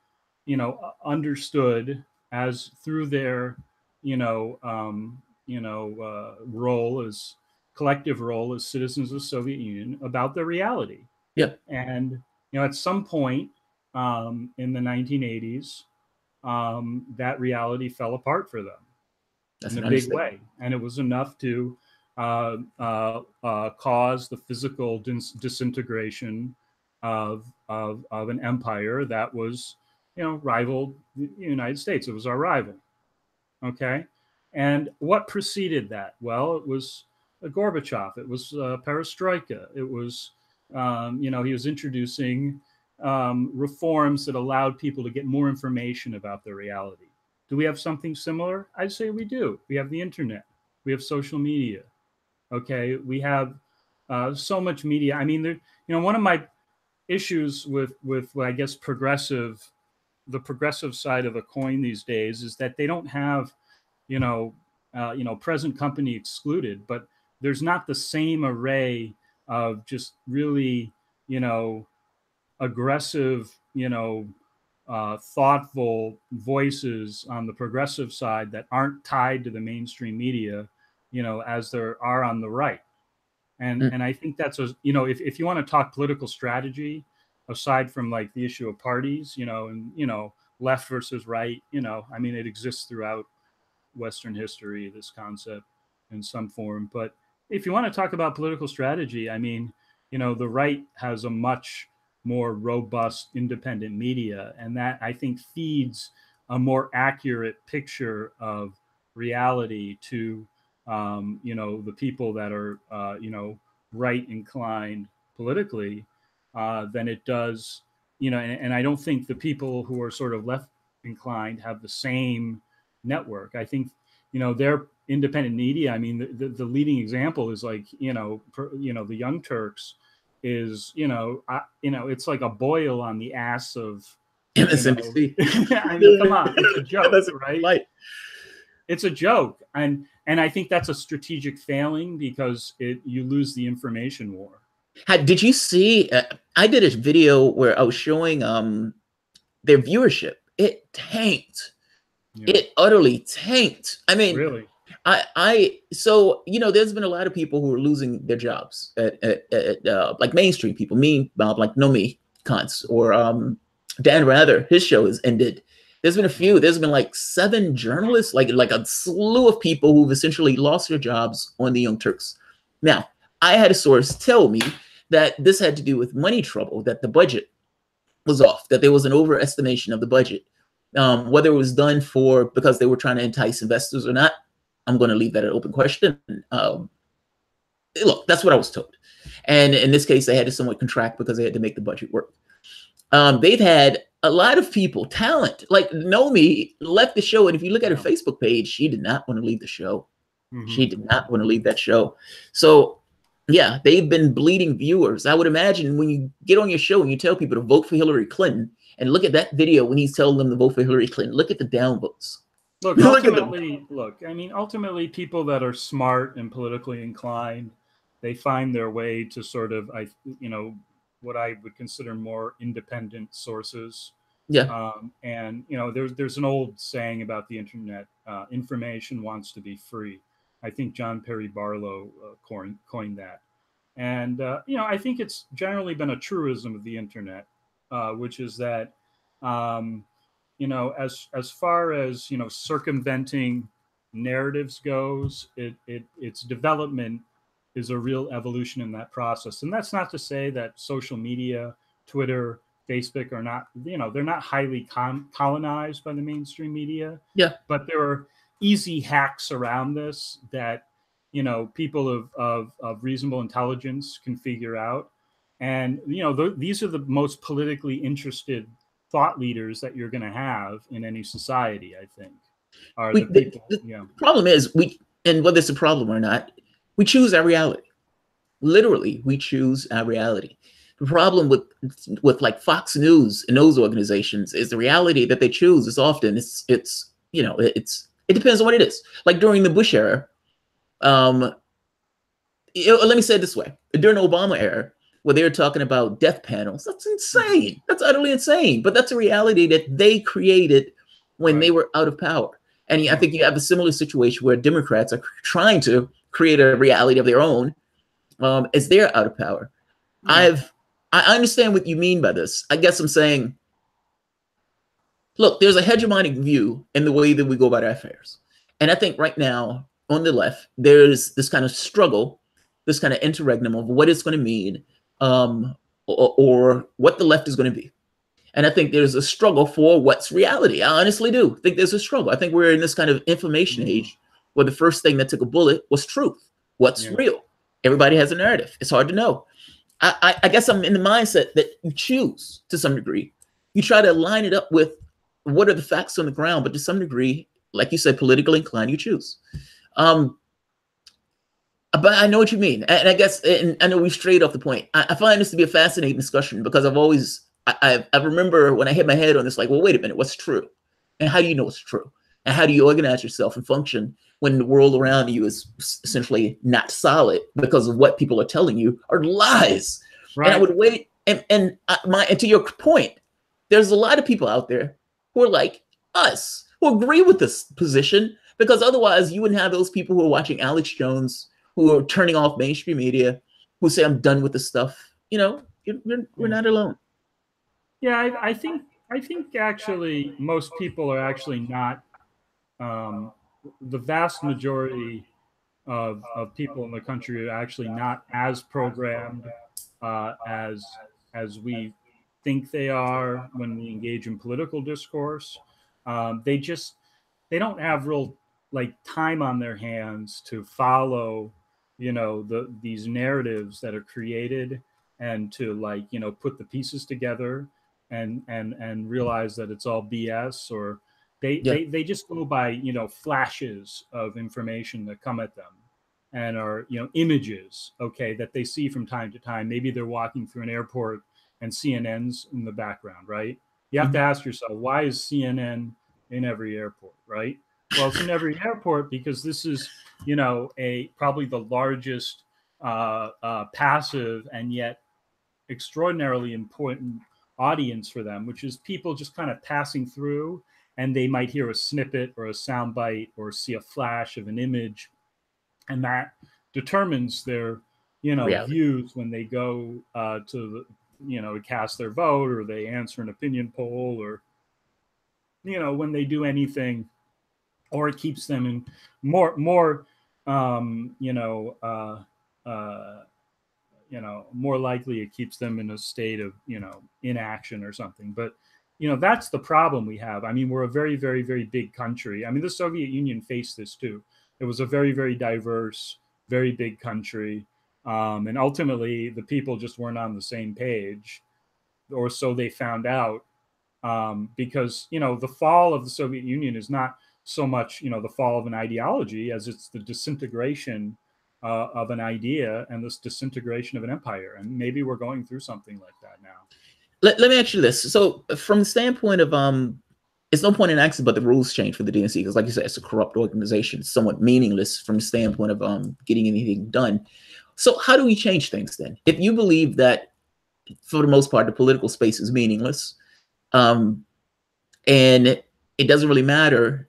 understood as through their, collective role as citizens of the Soviet Union about their reality.
Yeah.
And, at some point in the 1980s, that reality fell apart for them in a big way. And it was enough to cause the physical disintegration of an empire that was rivaled the United States. It was our rival. Okay. And what preceded that? Well, it was Gorbachev. It was perestroika. It was, he was introducing reforms that allowed people to get more information about their reality. Do we have something similar? I'd say we do. We have the internet. We have social media. Okay. We have so much media. I mean, one of my issues with I guess the progressive side of a coin these days is that they don't have, present company excluded, but there's not the same array of just really, aggressive, thoughtful voices on the progressive side that aren't tied to the mainstream media, as there are on the right. And I think that's if you want to talk political strategy, aside from like the issue of parties, and left versus right, I mean, it exists throughout Western history, this concept in some form. But if you want to talk about political strategy, I mean, the right has a much more robust independent media, and that I think feeds a more accurate picture of reality to the people that are right inclined politically than it does, and I don't think the people who are sort of left inclined have the same network. I think their independent media. I mean, the leading example is like the Young Turks is it's like a boil on the ass of
MSNBC.
I mean, come on, it's a joke, right?
Light.
It's a joke, and I think that's a strategic failing because you lose the information war.
Did you see? I did a video where I was showing their viewership. It tanked. Yeah. It utterly tanked. I mean,
really.
So there's been a lot of people who are losing their jobs at like mainstream people. Me, like me, cunts, or Dan Rather. His show has ended. There's been a few. There's been like 7 journalists, like a slew of people who've essentially lost their jobs on the Young Turks. Now, I had a source tell me that this had to do with money trouble, that the budget was off, that there was an overestimation of the budget. Whether it was done because they were trying to entice investors or not, I'm going to leave that an open question. Look, that's what I was told. And in this case, they had to somewhat contract because they had to make the budget work. They've had a lot of people, talent, like Nomi left the show. And if you look at her Facebook page, she did not want to leave the show. Mm-hmm. She did not want to leave that show. So, yeah, they've been bleeding viewers. I would imagine when you get on your show and you tell people to vote for Hillary Clinton, and look at that video when he's telling them to vote for Hillary Clinton, look at the downvotes.
Look, ultimately, people that are smart and politically inclined, they find their way to sort of, what I would consider more independent sources.
Yeah.
And there's an old saying about the internet: information wants to be free. I think John Perry Barlow coined that, and I think it's generally been a truism of the internet, which is that as far as circumventing narratives goes, its development is a real evolution in that process. And that's not to say that social media, Twitter, Facebook are not, they're not highly colonized by the mainstream media.
Yeah.
But there are easy hacks around this that, people of reasonable intelligence can figure out. And, these are the most politically interested thought leaders that you're going to have in any society, I think, are the people.
The problem is and whether it's a problem or not, we choose our reality. Literally, we choose our reality. The problem with like Fox News and those organizations is the reality that they choose is often it depends on what it is. Like during the Bush era, let me say it this way: during the Obama era, where they were talking about death panels, that's insane. That's utterly insane. But that's a reality that they created when they were out of power. And I think you have a similar situation where Democrats are trying to create a reality of their own as they're out of power. I understand what you mean by this. I guess I'm saying, look, there's a hegemonic view in the way that we go about our affairs. And I think right now on the left, there's this kind of struggle, this kind of interregnum of what it's going to mean or what the left is going to be. And I think there's a struggle for what's reality. I honestly do think there's a struggle. I think we're in this kind of information age where the first thing that took a bullet was truth. What's real? Everybody has a narrative. It's hard to know. I guess I'm in the mindset that you choose to some degree. You try to line it up with what are the facts on the ground, but to some degree, like you said, politically inclined, you choose. But I know what you mean. And I guess, and I know we've strayed off the point. I find this to be a fascinating discussion because I remember when I hit my head on this, like, well, wait a minute, what's true? And how do you know what's true? And how do you organize yourself and function when the world around you is essentially not solid because of what people are telling you are lies? Right. And I would wait. And to your point, there's a lot of people out there who are like us, who agree with this position, because otherwise you wouldn't have those people who are watching Alex Jones, who are turning off mainstream media, who say, I'm done with this stuff. You know, we're not alone.
Yeah, I think actually most people are actually not. The vast majority of people in the country are actually not as programmed as we think they are when we engage in political discourse. They don't have real like time on their hands to follow, you know, these narratives that are created and to like, you know, put the pieces together and realize that it's all BS, or they just go by, you know, flashes of information that come at them and are, you know, images, okay, that they see from time to time. Maybe they're walking through an airport and CNN's in the background, right? You have to ask yourself, why is CNN in every airport, right? Well, it's in every airport because this is, you know, probably the largest passive and yet extraordinarily important audience for them, which is people just kind of passing through, and they might hear a snippet or a sound bite or see a flash of an image, and that determines their, you know, reality. Views when they go to the, you know, cast their vote, or they answer an opinion poll, or, you know, when they do anything, or it keeps them in more more likely it keeps them in a state of, you know, inaction or something. But, you know, that's the problem we have. I mean, we're a very, very, very big country. I mean, the Soviet Union faced this too. It was a very, very diverse, very big country. And ultimately, the people just weren't on the same page, or so they found out, because, you know, the fall of the Soviet Union is not so much, you know, the fall of an ideology as it's the disintegration of an idea and this disintegration of an empire. And maybe we're going through something like that now.
Let me ask you this. So from the standpoint of, it's no point in asking, but the rules change for the DNC, because like you said, it's a corrupt organization. It's somewhat meaningless from the standpoint of getting anything done. So how do we change things then? If you believe that, for the most part, the political space is meaningless, and it doesn't really matter,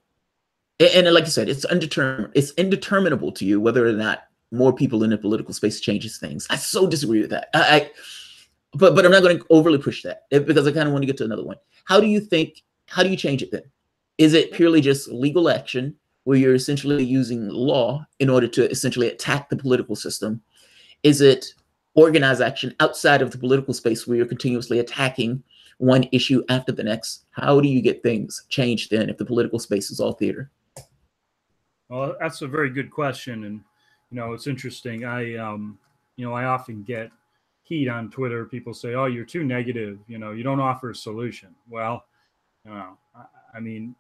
and like you said, it's indeterminable to you whether or not more people in the political space changes things. I so disagree with that. But I'm not going to overly push that, because I kind of want to get to another one. How do you change it then? Is it purely just legal action where you're essentially using law in order to essentially attack the political system? Is it organized action outside of the political space where you're continuously attacking one issue after the next? How do you get things changed then if the political space is all theater?
Well, that's a very good question. And, you know, it's interesting. I often get heat on Twitter. People say, oh, you're too negative. You know, you don't offer a solution. Well, you know, I mean,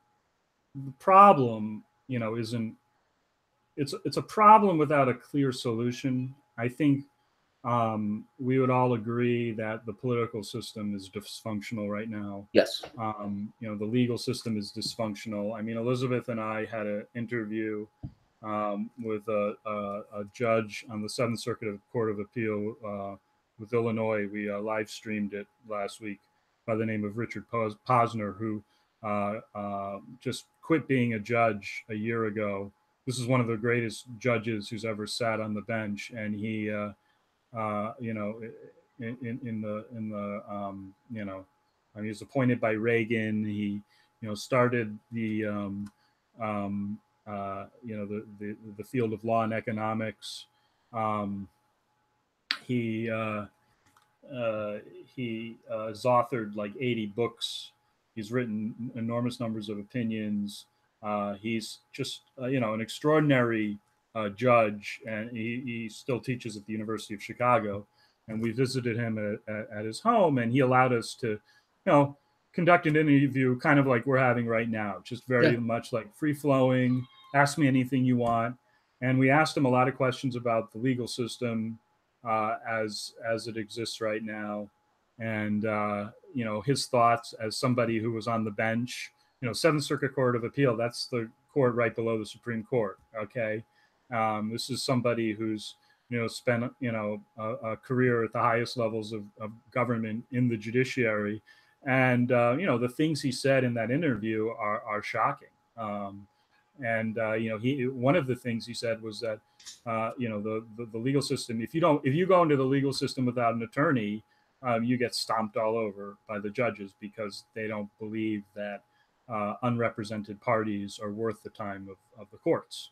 the problem, you know, it's a problem without a clear solution. I think we would all agree that the political system is dysfunctional right now.
Yes.
You know, the legal system is dysfunctional. I mean, Elizabeth and I had an interview with a judge on the Seventh Circuit Court of Appeal with Illinois. We live streamed it last week, by the name of Richard Posner, who just quit being a judge a year ago. This is one of the greatest judges who's ever sat on the bench, and he, you know, in the you know, I mean, he was appointed by Reagan. He, you know, started the you know, the field of law and economics. He he has authored like 80 books. He's written enormous numbers of opinions. He's just an extraordinary judge, and he still teaches at the University of Chicago. And we visited him at his home, and he allowed us to, conduct an interview kind of like we're having right now, just very much like free flowing. Ask me anything you want. And we asked him a lot of questions about the legal system as it exists right now, and his thoughts as somebody who was on the bench. Seventh Circuit Court of Appeal, that's the court right below the Supreme Court. Okay, this is somebody who's spent a career at the highest levels of government in the judiciary, and the things he said in that interview are shocking. One of the things he said was that the legal system, if you go into the legal system without an attorney, you get stomped all over by the judges because they don't believe that unrepresented parties are worth the time of the courts.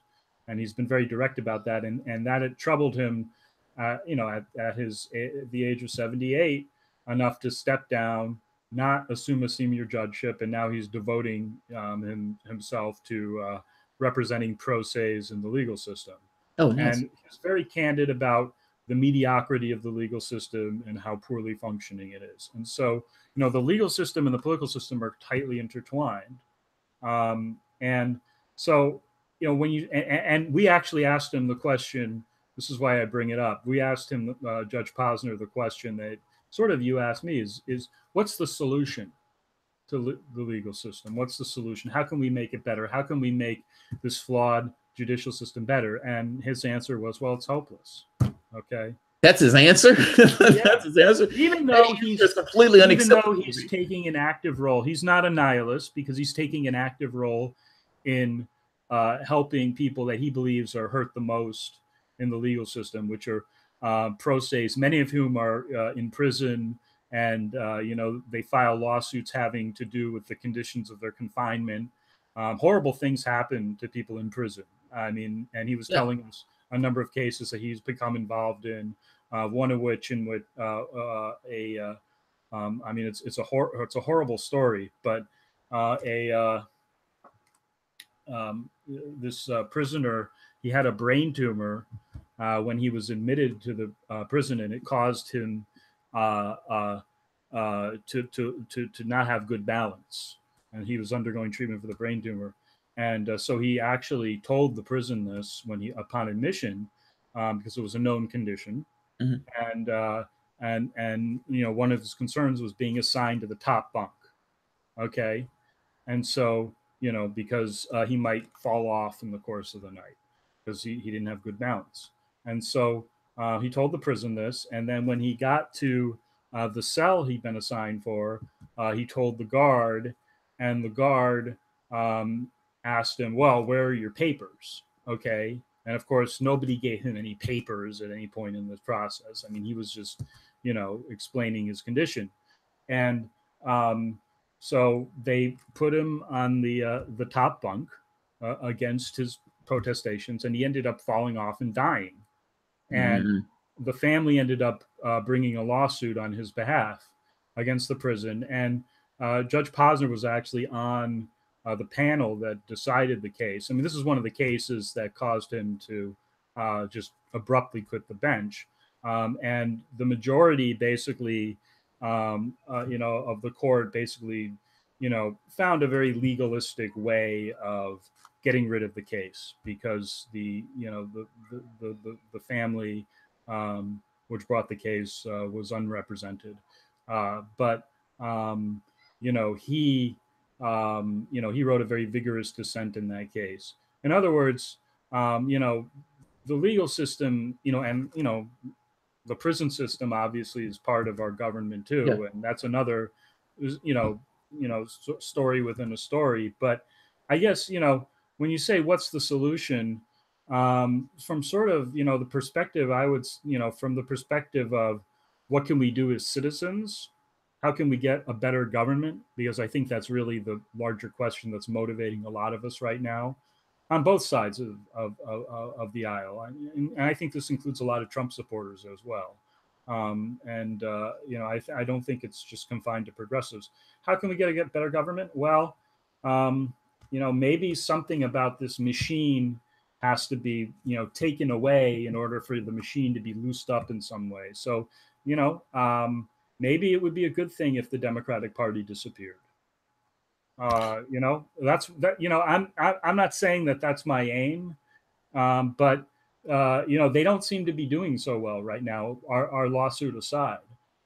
And he's been very direct about that, and that it troubled him, at the age of 78, enough to step down, not assume a senior judgeship, and now he's devoting himself to representing pro ses in the legal system.
Oh, nice.
And he's very candid about the mediocrity of the legal system and how poorly functioning it is. And so, the legal system and the political system are tightly intertwined. And so, when and we actually asked him the question, this is why I bring it up. We asked him, Judge Posner, the question that sort of you asked me is what's the solution to the legal system? What's the solution? How can we make it better? How can we make this flawed judicial system better? And his answer was, well, it's hopeless. Okay.
That's his answer. That's his answer.
Even though he's
completely unacceptable.
Even though he's taking an active role, he's not a nihilist because he's taking an active role in helping people that he believes are hurt the most in the legal system, which are pro ses, many of whom are in prison, and they file lawsuits having to do with the conditions of their confinement. Horrible things happen to people in prison. I mean, and he was telling us a number of cases that he's become involved in. One of which, in which it's a horrible story, but this prisoner, he had a brain tumor when he was admitted to the prison, and it caused him to not have good balance, and he was undergoing treatment for the brain tumor. And so he actually told the prison this upon admission, because it was a known condition. Mm-hmm. And one of his concerns was being assigned to the top bunk. Okay. And so, because he might fall off in the course of the night because he didn't have good balance. And so he told the prison this. And then when he got to the cell he'd been assigned for, he told the guard, and the guard asked him, well, where are your papers? Okay. And of course, nobody gave him any papers at any point in this process. I mean, he was just, explaining his condition. And so they put him on the top bunk against his protestations, and he ended up falling off and dying. And the family ended up bringing a lawsuit on his behalf against the prison. And Judge Posner was actually on the panel that decided the case. I mean, this is one of the cases that caused him to just abruptly quit the bench. And the majority basically, of the court basically, found a very legalistic way of getting rid of the case, because the family which brought the case was unrepresented. But he wrote a very vigorous dissent in that case. In other words, the legal system, and the prison system obviously is part of our government too, and that's another, story within a story. But I guess when you say what's the solution, from sort of the perspective, I would from the perspective of what can we do as citizens. How can we get a better government? Because I think that's really the larger question that's motivating a lot of us right now on both sides of the aisle. And I think this includes a lot of Trump supporters as well. You know, I don't think it's just confined to progressives. How can we get better government? Well, you know, maybe something about this machine has to be, you know, taken away in order for the machine to be loosed up in some way. So, you know, maybe it would be a good thing if the Democratic Party disappeared. You know, that's that. You know, I'm not saying that that's my aim, but you know, they don't seem to be doing so well right now. Our lawsuit aside,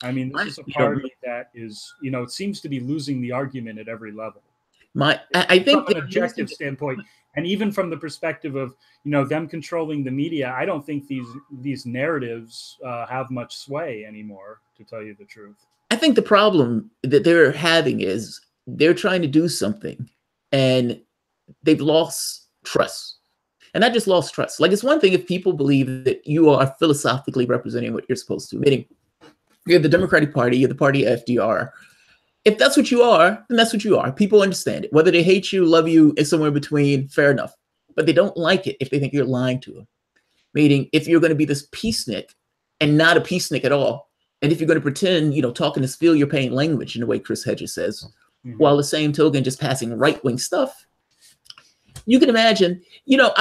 I mean, this is a party that is, you know, it seems to be losing the argument at every level.
I think
from an objective standpoint, and even from the perspective of, you know, them controlling the media, I don't think these narratives have much sway anymore, to tell you the truth.
I think the problem that they're having is they're trying to do something and they've lost trust. And not just lost trust. Like, it's one thing if people believe that you are philosophically representing what you're supposed to, meaning you're the Democratic Party, you're the party of FDR. If that's what you are, then that's what you are. People understand it. Whether they hate you, love you, is somewhere between, fair enough. But they don't like it if they think you're lying to them. Meaning, if you're going to be this peacenik and not a peacenik at all, and if you're going to pretend, you know, talking this feel your pain language in the way Chris Hedges says, while the same token just passing right-wing stuff, you can imagine, you know,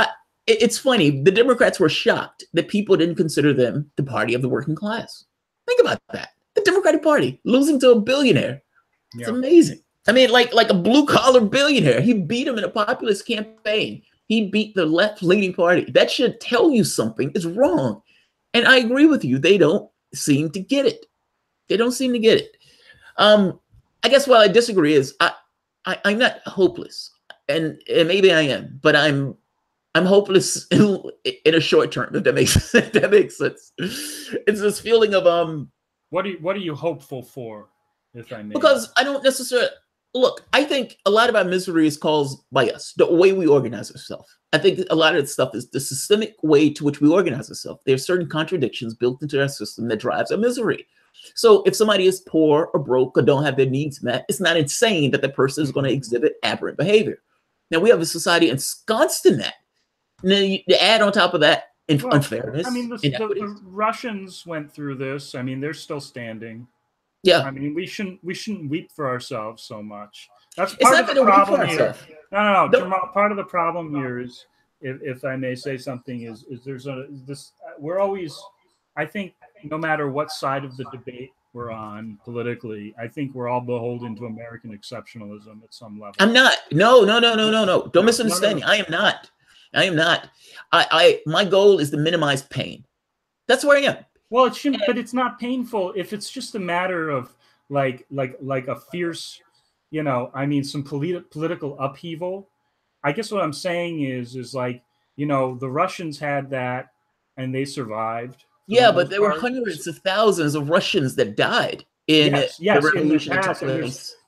it's funny. The Democrats were shocked that people didn't consider them the party of the working class. Think about that. The Democratic Party losing to a billionaire. It's amazing. I mean, like a blue-collar billionaire. He beat him in a populist campaign. He beat the left-leaning party. That should tell you something is wrong. And I agree with you. They don't seem to get it. They don't seem to get it. I guess what I disagree is I'm not hopeless, and maybe I am, but I'm hopeless in a short term. If that makes sense. It's this feeling of
What are you hopeful for, if I may?
Because I don't necessarily look. I think a lot of our misery is caused by us, the way we organize ourselves. I think a lot of the stuff is the systemic way to which we organize ourselves. There are certain contradictions built into our system that drives our misery. So if somebody is poor or broke or don't have their needs met, it's not insane that the person is going to exhibit aberrant behavior. Now, we have a society ensconced in that. And then you add on top of that unfairness.
I mean, the Russians went through this. I mean, they're still standing.
Yeah.
I mean, we shouldn't weep for ourselves so much. That's part of the problem here. No. Jamarl, part of the problem here is, if I may say something, is there's this. We're always, I think, no matter what side of the debate we're on politically, I think we're all beholden to American exceptionalism at some level.
I'm not. No. Don't misunderstand me. I am not. My goal is to minimize pain. That's where I am.
Well, it shouldn't, but it's not painful if it's just a matter of like a fierce, you know, I mean, some political upheaval. I guess what I'm saying is like, you know, the Russians had that and they survived.
Yeah, but there were hundreds of thousands of Russians that died in the revolution.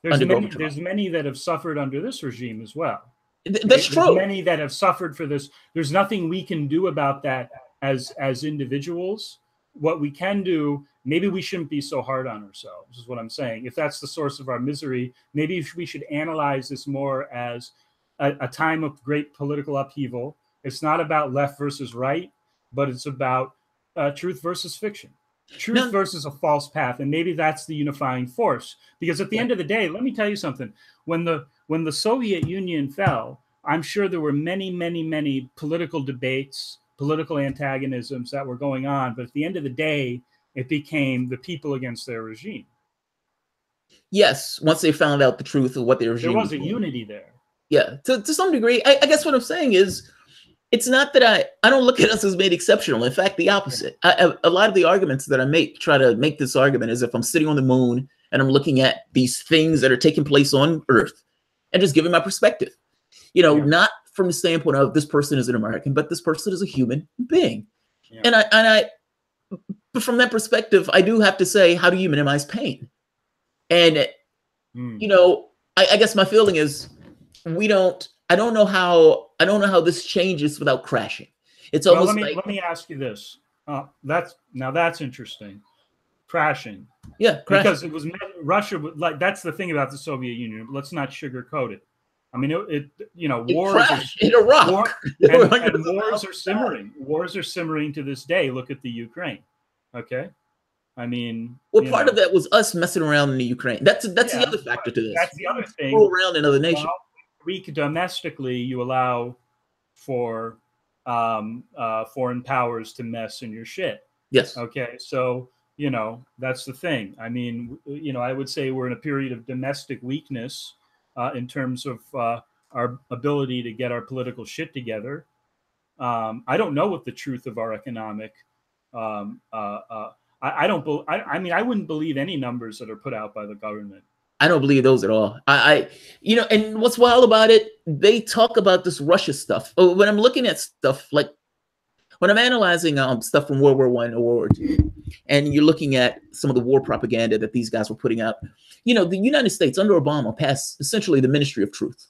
There's many that have suffered under this regime as well.
That's true.
There's many that have suffered for this. There's nothing we can do about that as individuals. What we can do, maybe we shouldn't be so hard on ourselves, is what I'm saying. If that's the source of our misery, maybe we should analyze this more as a time of great political upheaval. It's not about left versus right, but it's about truth versus fiction, truth versus a false path. And maybe that's the unifying force. Because at the end of the day, let me tell you something. When the Soviet Union fell, I'm sure there were many political debates, political antagonisms that were going on. But at the end of the day, it became the people against their regime.
Yes, once they found out the truth of what their regime was.
There was a unity there.
Yeah, to some degree. I guess what I'm saying is, it's not that I don't look at us as made exceptional. In fact, the opposite. A lot of the arguments that I make try to make this argument as if I'm sitting on the moon and I'm looking at these things that are taking place on Earth and just giving my perspective. You know, not from the standpoint of this person is an American, but this person is a human being. Yeah. But from that perspective, I do have to say, how do you minimize pain? And you know, I guess my feeling is I don't know how this changes without crashing. It's almost
let me ask you this. That's interesting. Crashing.
Yeah, crashing.
Because it was Russia. Like, that's the thing about the Soviet Union. Let's not sugarcoat it. I mean, wars
in Iraq,
and wars are simmering. Wars are simmering to this day. Look at the Ukraine. Okay, I mean,
well, part of that was us messing around in the Ukraine. That's the other factor to this.
That's the other thing.
Roll around in other nations.
Domestically, you allow for foreign powers to mess in your shit.
Yes.
Okay. So, that's the thing. I mean, I would say we're in a period of domestic weakness in terms of our ability to get our political shit together. I don't know what the truth of our economic. I don't. I mean, I wouldn't believe any numbers that are put out by the government.
I don't believe those at all. And what's wild about it, they talk about this Russia stuff. When I'm looking at stuff like when I'm analyzing stuff from World War I or World War II, and you're looking at some of the war propaganda that these guys were putting out, the United States under Obama passed essentially the Ministry of Truth,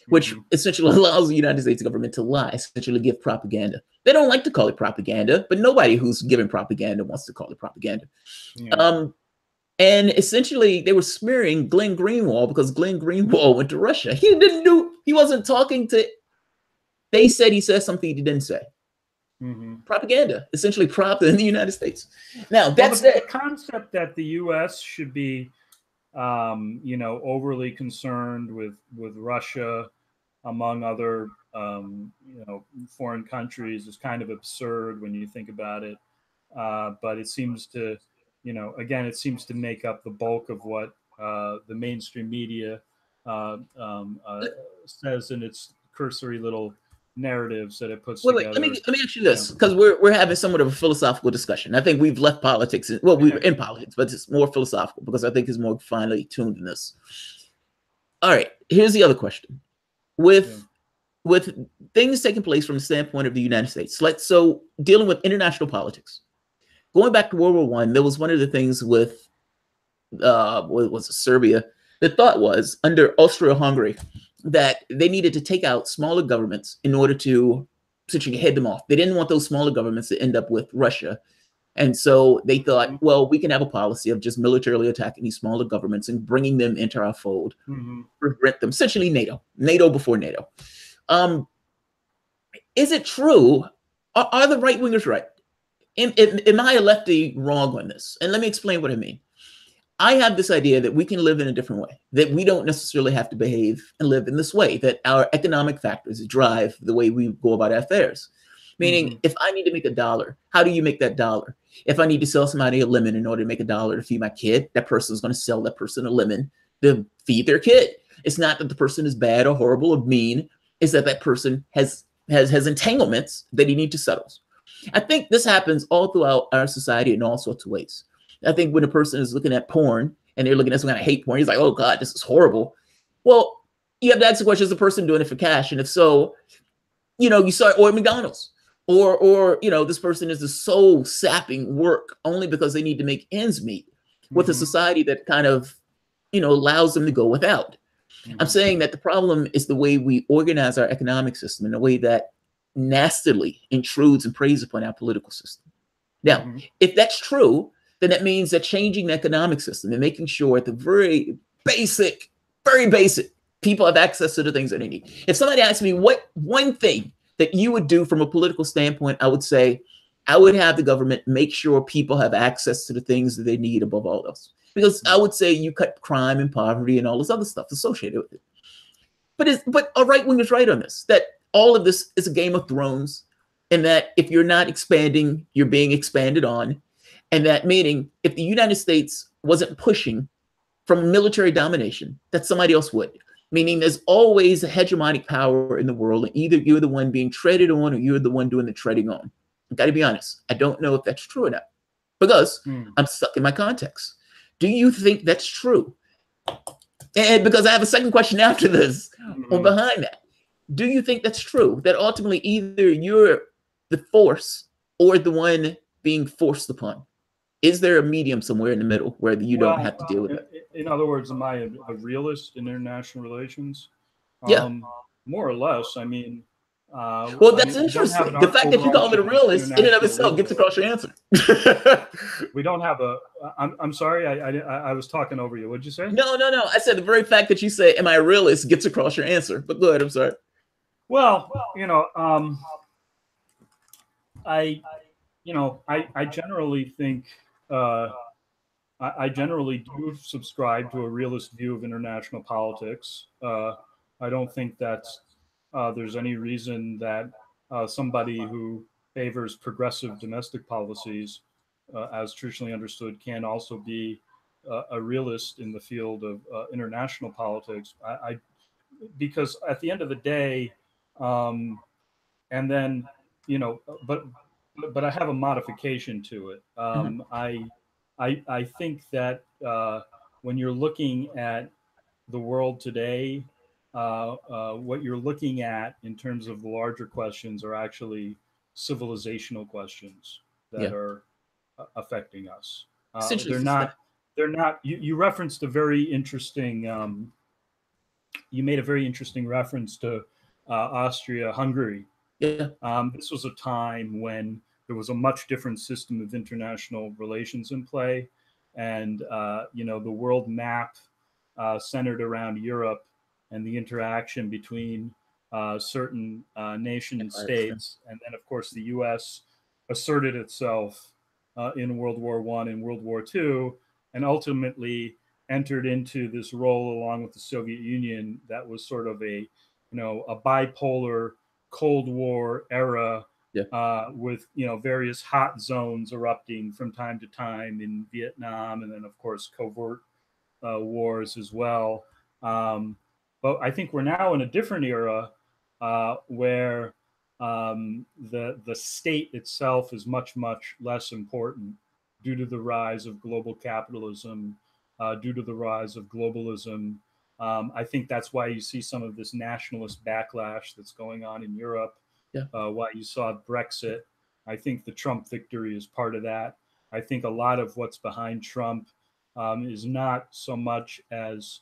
which essentially allows the United States government to lie, essentially give propaganda. They don't like to call it propaganda, but nobody who's giving propaganda wants to call it propaganda. Yeah. And essentially, they were smearing Glenn Greenwald because Glenn Greenwald went to Russia. He wasn't talking to. They said he said something he didn't say. Propaganda, essentially propped in the United States. Now, that's
the concept that the U.S. should be, overly concerned with Russia, among other, foreign countries, is kind of absurd when you think about it. But it seems to, again, it seems to make up the bulk of what the mainstream media says in its cursory little narratives that it puts together.
Let me ask you this, because we're having somewhat of a philosophical discussion. I think we've left politics. Well, we were in politics, but it's more philosophical because I think it's more finely tuned in this. All right, here's the other question. With things taking place from the standpoint of the United States, so dealing with international politics, going back to World War I, there was one of the things with what was it, Serbia. The thought was under Austria-Hungary that they needed to take out smaller governments in order to essentially head them off. They didn't want those smaller governments to end up with Russia. And so they thought, well, we can have a policy of just militarily attacking these smaller governments and bringing them into our fold, prevent them, essentially NATO before NATO. Is it true? Are the right wingers right? Am I a lefty wrong on this? And let me explain what I mean. I have this idea that we can live in a different way, that we don't necessarily have to behave and live in this way, that our economic factors drive the way we go about our affairs. Meaning, if I need to make $1, how do you make that dollar? If I need to sell somebody a lemon in order to make $1 to feed my kid, that person is going to sell that person a lemon to feed their kid. It's not that the person is bad or horrible or mean. It's that that person has entanglements that he needs to settle. I think this happens all throughout our society in all sorts of ways. I think when a person is looking at porn and they're looking at some kind of hate porn, he's like, oh God, this is horrible. Well, you have to ask the question, is the person doing it for cash? And if so, you start, or McDonald's, or this person is the soul sapping work only because they need to make ends meet with a society that kind of, allows them to go without. I'm saying that the problem is the way we organize our economic system in a way that nastily intrudes and preys upon our political system. Now, if that's true, then that means that changing the economic system and making sure at the very basic, people have access to the things that they need. If somebody asks me what one thing that you would do from a political standpoint, I would say I would have the government make sure people have access to the things that they need above all else. Because I would say you cut crime and poverty and all this other stuff associated with it. But a right wing is right on this, that all of this is a Game of Thrones, and that if you're not expanding, you're being expanded on. And that meaning if the United States wasn't pushing from military domination, that somebody else would. Meaning there's always a hegemonic power in the world, and either you're the one being treaded on or you're the one doing the treading on. I've got to be honest. I don't know if that's true or not because I'm stuck in my context. Do you think that's true? And because I have a second question after this or behind that. Do you think that's true? That ultimately either you're the force or the one being forced upon? Is there a medium somewhere in the middle where you don't have to deal with it?
In other words, am I a realist in international relations?
Yeah.
More or less. I mean,
well, that's interesting. The fact that you call it a realist in and of itself gets across your answer.
We don't have a. I'm sorry. I was talking over you. What'd you say?
No. I said the very fact that you say, "Am I a realist?" gets across your answer. But go ahead. I'm sorry.
Well, I generally think I generally do subscribe to a realist view of international politics. I don't think that's there's any reason that somebody who favors progressive domestic policies, as traditionally understood, can also be a realist in the field of international politics. Because at the end of the day, um, and then you know, but I have a modification to it.
Mhm.
I think that when you're looking at the world today, what you're looking at in terms of the larger questions are actually civilizational questions that
Yeah,
are affecting us.
it's
They're
interesting stuff.
not. They're not. You referenced a very interesting. You made a very interesting reference to Austria-Hungary.
Yeah,
This was a time when there was a much different system of international relations in play, and the world map centered around Europe and the interaction between certain nation
empires. Yeah.
states, and then of course the U.S. asserted itself in World War I and World War II, and ultimately entered into this role along with the Soviet Union that was sort of a bipolar Cold War era
Yeah.
with various hot zones erupting from time to time in Vietnam, and then of course covert wars as well. But I think we're now in a different era where the state itself is much less important due to the rise of global capitalism, due to the rise of globalism. I think that's why you see some of this nationalist backlash that's going on in Europe.
Yeah.
Why you saw Brexit. I think the Trump victory is part of that. I think a lot of what's behind Trump is not so much as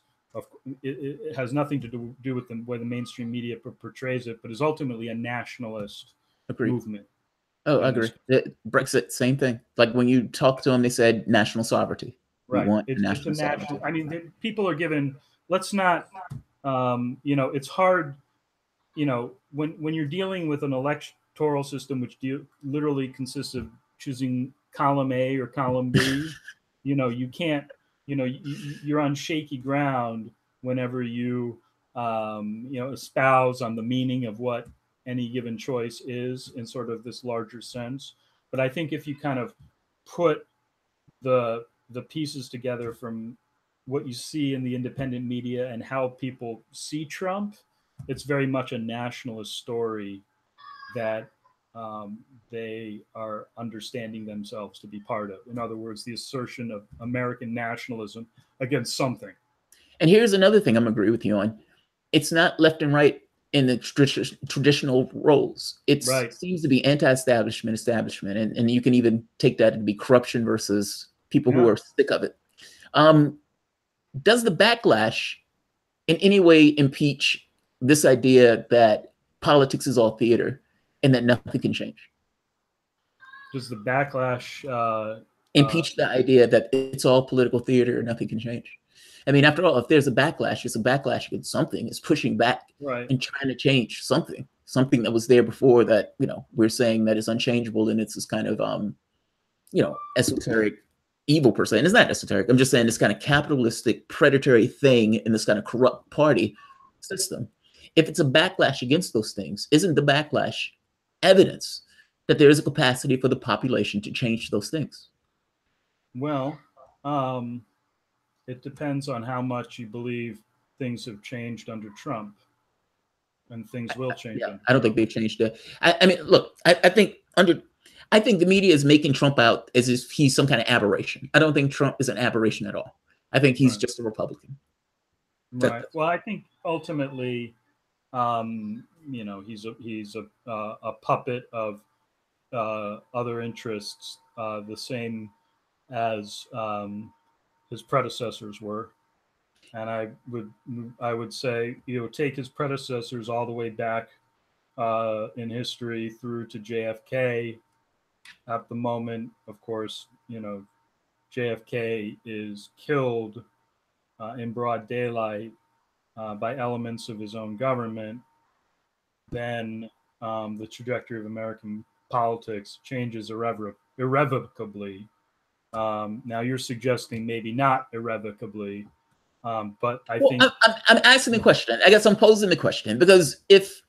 it has nothing to do with the way the mainstream media portrays it, but is ultimately a nationalist
Agreed.
movement
Oh, I
in
agree.
this.
Brexit, same thing. Like when you talk to them, they said national sovereignty. We
Right.
want
It's a
national
national.
sovereignty.
I mean, people are given. Let's not. It's hard. When you're dealing with an electoral system which literally consists of choosing column A or column B, you can't. You're on shaky ground whenever you espouse on the meaning of what any given choice is in sort of this larger sense. But I think if you kind of put the pieces together from what you see in the independent media and how people see Trump, it's very much a nationalist story that they are understanding themselves to be part of. In other words, the assertion of American nationalism against something.
And here's another thing I'm agree with you on. It's not left and right in the traditional roles. It
Right.
seems to be anti-establishment, establishment, and you can even take that to be corruption versus people who
Yeah.
are sick of it. Does the backlash in any way impeach this idea that politics is all theater and that nothing can change?
Does the backlash
Impeach the idea that it's all political theater and nothing can change? I mean, after all, if there's a backlash, it's a backlash against something. It's pushing back
right.
and trying to change something that was there before that, we're saying that is unchangeable, and it's this kind of, esoteric evil per se. And it's not esoteric. I'm just saying this kind of capitalistic, predatory thing in this kind of corrupt party system. If it's a backlash against those things, isn't the backlash evidence that there is a capacity for the population to change those things?
Well, it depends on how much you believe things have changed under Trump, and things will change
Yeah,
under
I don't think
Trump.
they've changed it. I mean, look, I think the media is making Trump out as if he's some kind of aberration. I don't think Trump is an aberration at all. I think he's
Right.
just a Republican.
Right. Well, I think ultimately, he's a puppet of other interests, the same as his predecessors were. And I would say take his predecessors all the way back in history through to JFK. At the moment, of course, JFK is killed in broad daylight by elements of his own government. Then the trajectory of American politics changes irrevocably. Now you're suggesting maybe not irrevocably, but I
Well,
think
I'm asking the question. I guess I'm posing the question because if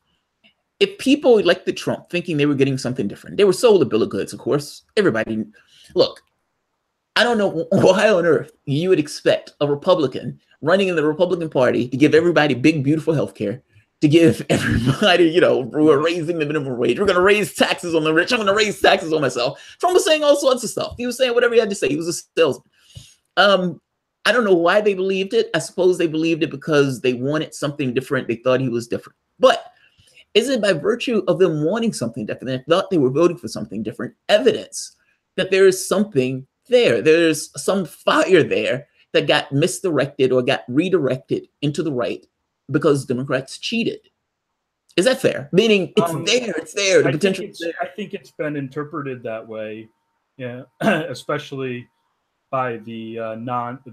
people elected Trump thinking they were getting something different, they were sold a bill of goods. Of course, everybody. Look, I don't know why on earth you would expect a Republican running in the Republican Party to give everybody big, beautiful health care, to give everybody, we're raising the minimum wage. We're going to raise taxes on the rich. I'm going to raise taxes on myself. Trump was saying all sorts of stuff. He was saying whatever he had to say. He was a salesman. I don't know why they believed it. I suppose they believed it because they wanted something different. They thought he was different. But is it by virtue of them wanting something different, they thought they were voting for something different, evidence that there is something there? There's some fire there that got misdirected or got redirected into the right because Democrats cheated. Is that fair? Meaning it's there. The potential is there.
I think it's been interpreted that way, yeah, especially by the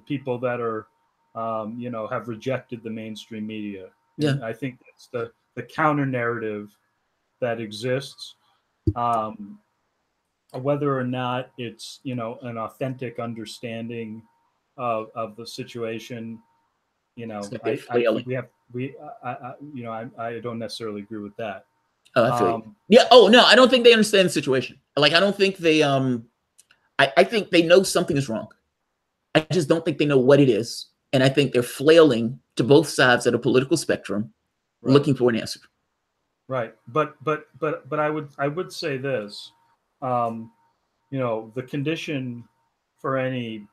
people that are, have rejected the mainstream media.
Yeah.
And I think it's the counter narrative that exists. Whether or not it's an authentic understanding of the situation, I don't necessarily agree with that.
Oh, I feel you. Yeah. Oh no, I don't think they understand the situation. Like I don't think they I think they know something is wrong. I just don't think they know what it is, and I think they're flailing to both sides of the political spectrum, right, looking for an answer.
Right, but I would say this, the condition for any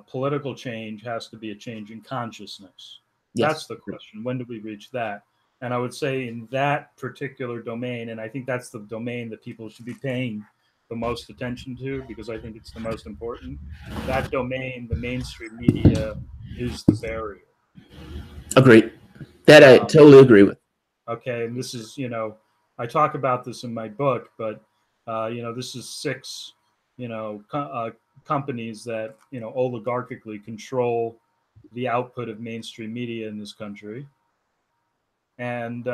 political change has to be a change in consciousness. Yes. That's the question. When do we reach that? And I would say in that particular domain, and I think that's the domain that people should be paying the most attention to, because I think it's the most important. That domain, the mainstream media, is the barrier.
Agreed. That I totally agree with.
Okay, and this is, I talk about this in my book, but this is 6, companies that oligarchically control the output of mainstream media in this country, and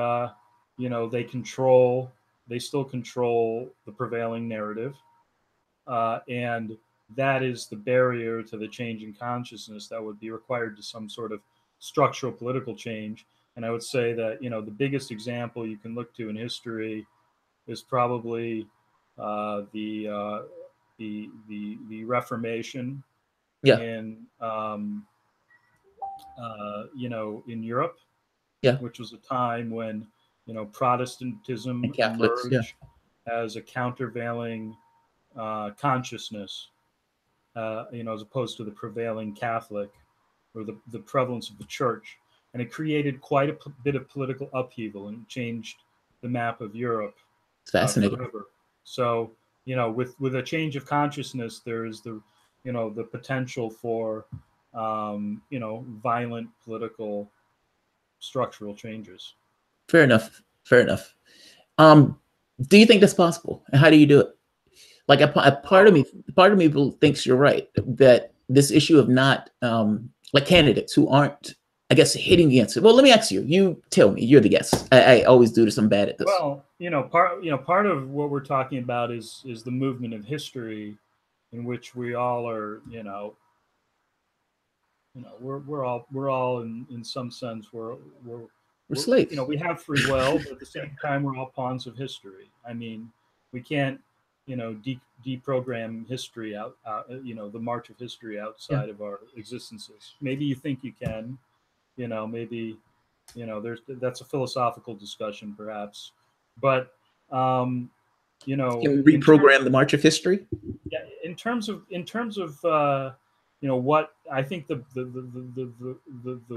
they still control the prevailing narrative, and that is the barrier to the change in consciousness that would be required to some sort of structural political change. And I would say that the biggest example you can look to in history is probably the Reformation,
yeah,
in in Europe,
yeah,
which was a time when Protestantism emerged as a countervailing consciousness, as opposed to the prevailing Catholic or the prevalence of the church. And it created quite a bit of political upheaval and changed the map of Europe.
It's fascinating.
Forever. So, with a change of consciousness, there is the potential for, violent political structural changes.
Fair enough. Fair enough. Do you think that's possible? And how do you do it? Like a part of me thinks you're right, that this issue of not like candidates who aren't, I guess, hitting against it. Well, let me ask you. You tell me. You're the guest. I always do this. I'm bad at this.
Well, part of what we're talking about is the movement of history, in which we all are, we're all in some sense we're
slaves.
We have free will, but at the same time we're all pawns of history. I mean, we can't deprogram history out, the march of history outside of our existences. Maybe you think you can, maybe, that's a philosophical discussion perhaps, but,
can we reprogram the march of history?
Yeah. In terms of, what I think the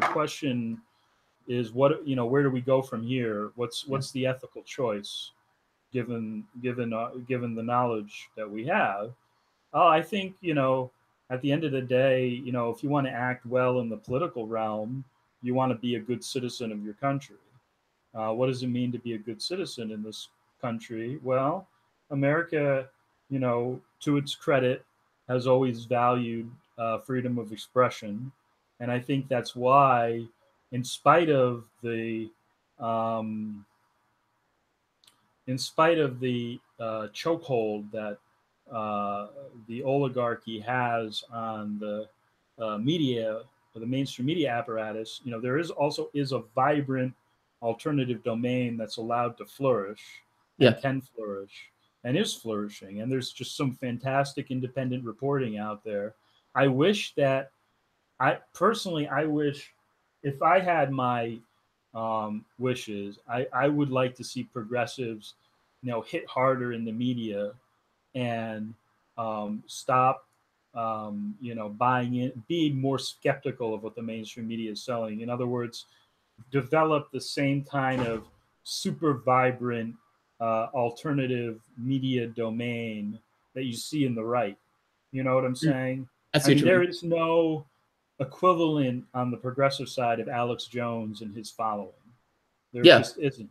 question is, where do we go from here? What's the ethical choice? Given the knowledge that we have, I think at the end of the day, if you want to act well in the political realm, you want to be a good citizen of your country. What does it mean to be a good citizen in this country? Well, America, to its credit, has always valued freedom of expression, and I think that's why, in spite of the chokehold that the oligarchy has on the media, or the mainstream media apparatus, there is a vibrant alternative domain that's allowed to flourish and
Yeah.
can flourish and is flourishing. And there's just some fantastic independent reporting out there. I wish that I wish if I had my wishes, I would like to see progressives, hit harder in the media and stop, buying in, being more skeptical of what the mainstream media is selling. In other words, develop the same kind of super vibrant alternative media domain that you see in the right. You know what I'm saying?
I
I
see what
mean,
you
there
mean.
is no equivalent on the progressive side of Alex Jones and his following. There
Yeah.
just isn't.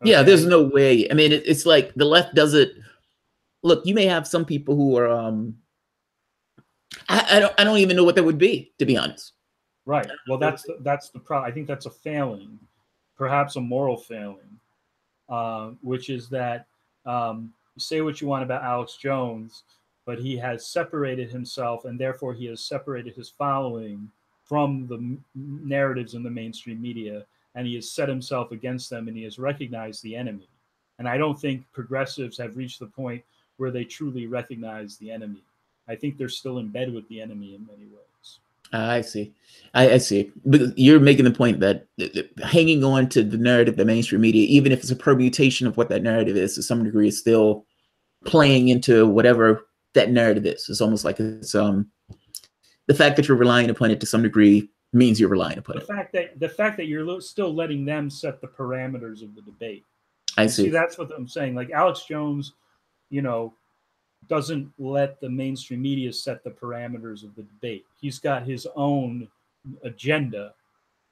Yeah, there's
Okay.
no way. I mean, it's like the left does it. Look, you may have some people who are I don't even know what that would be, to be honest.
Right. Well, that's the problem. I think that's a failing, perhaps a moral failing, which is that you say what you want about Alex Jones, but he has separated himself, and therefore he has separated his following from the narratives in the mainstream media, and he has set himself against them, and he has recognized the enemy. And I don't think progressives have reached the point where they truly recognize the enemy. I think they're still in bed with the enemy in many ways.
I see. I see. Because you're making the point that hanging on to the narrative, the mainstream media, even if it's a permutation of what that narrative is, to some degree, is still playing into whatever that narrative is. It's almost like it's the fact that you're relying upon it to some degree means you're relying upon it.
The fact that you're still letting them set the parameters of the debate.
I see.
That's what I'm saying. Like Alex Jones, doesn't let the mainstream media set the parameters of the debate. He's got his own agenda,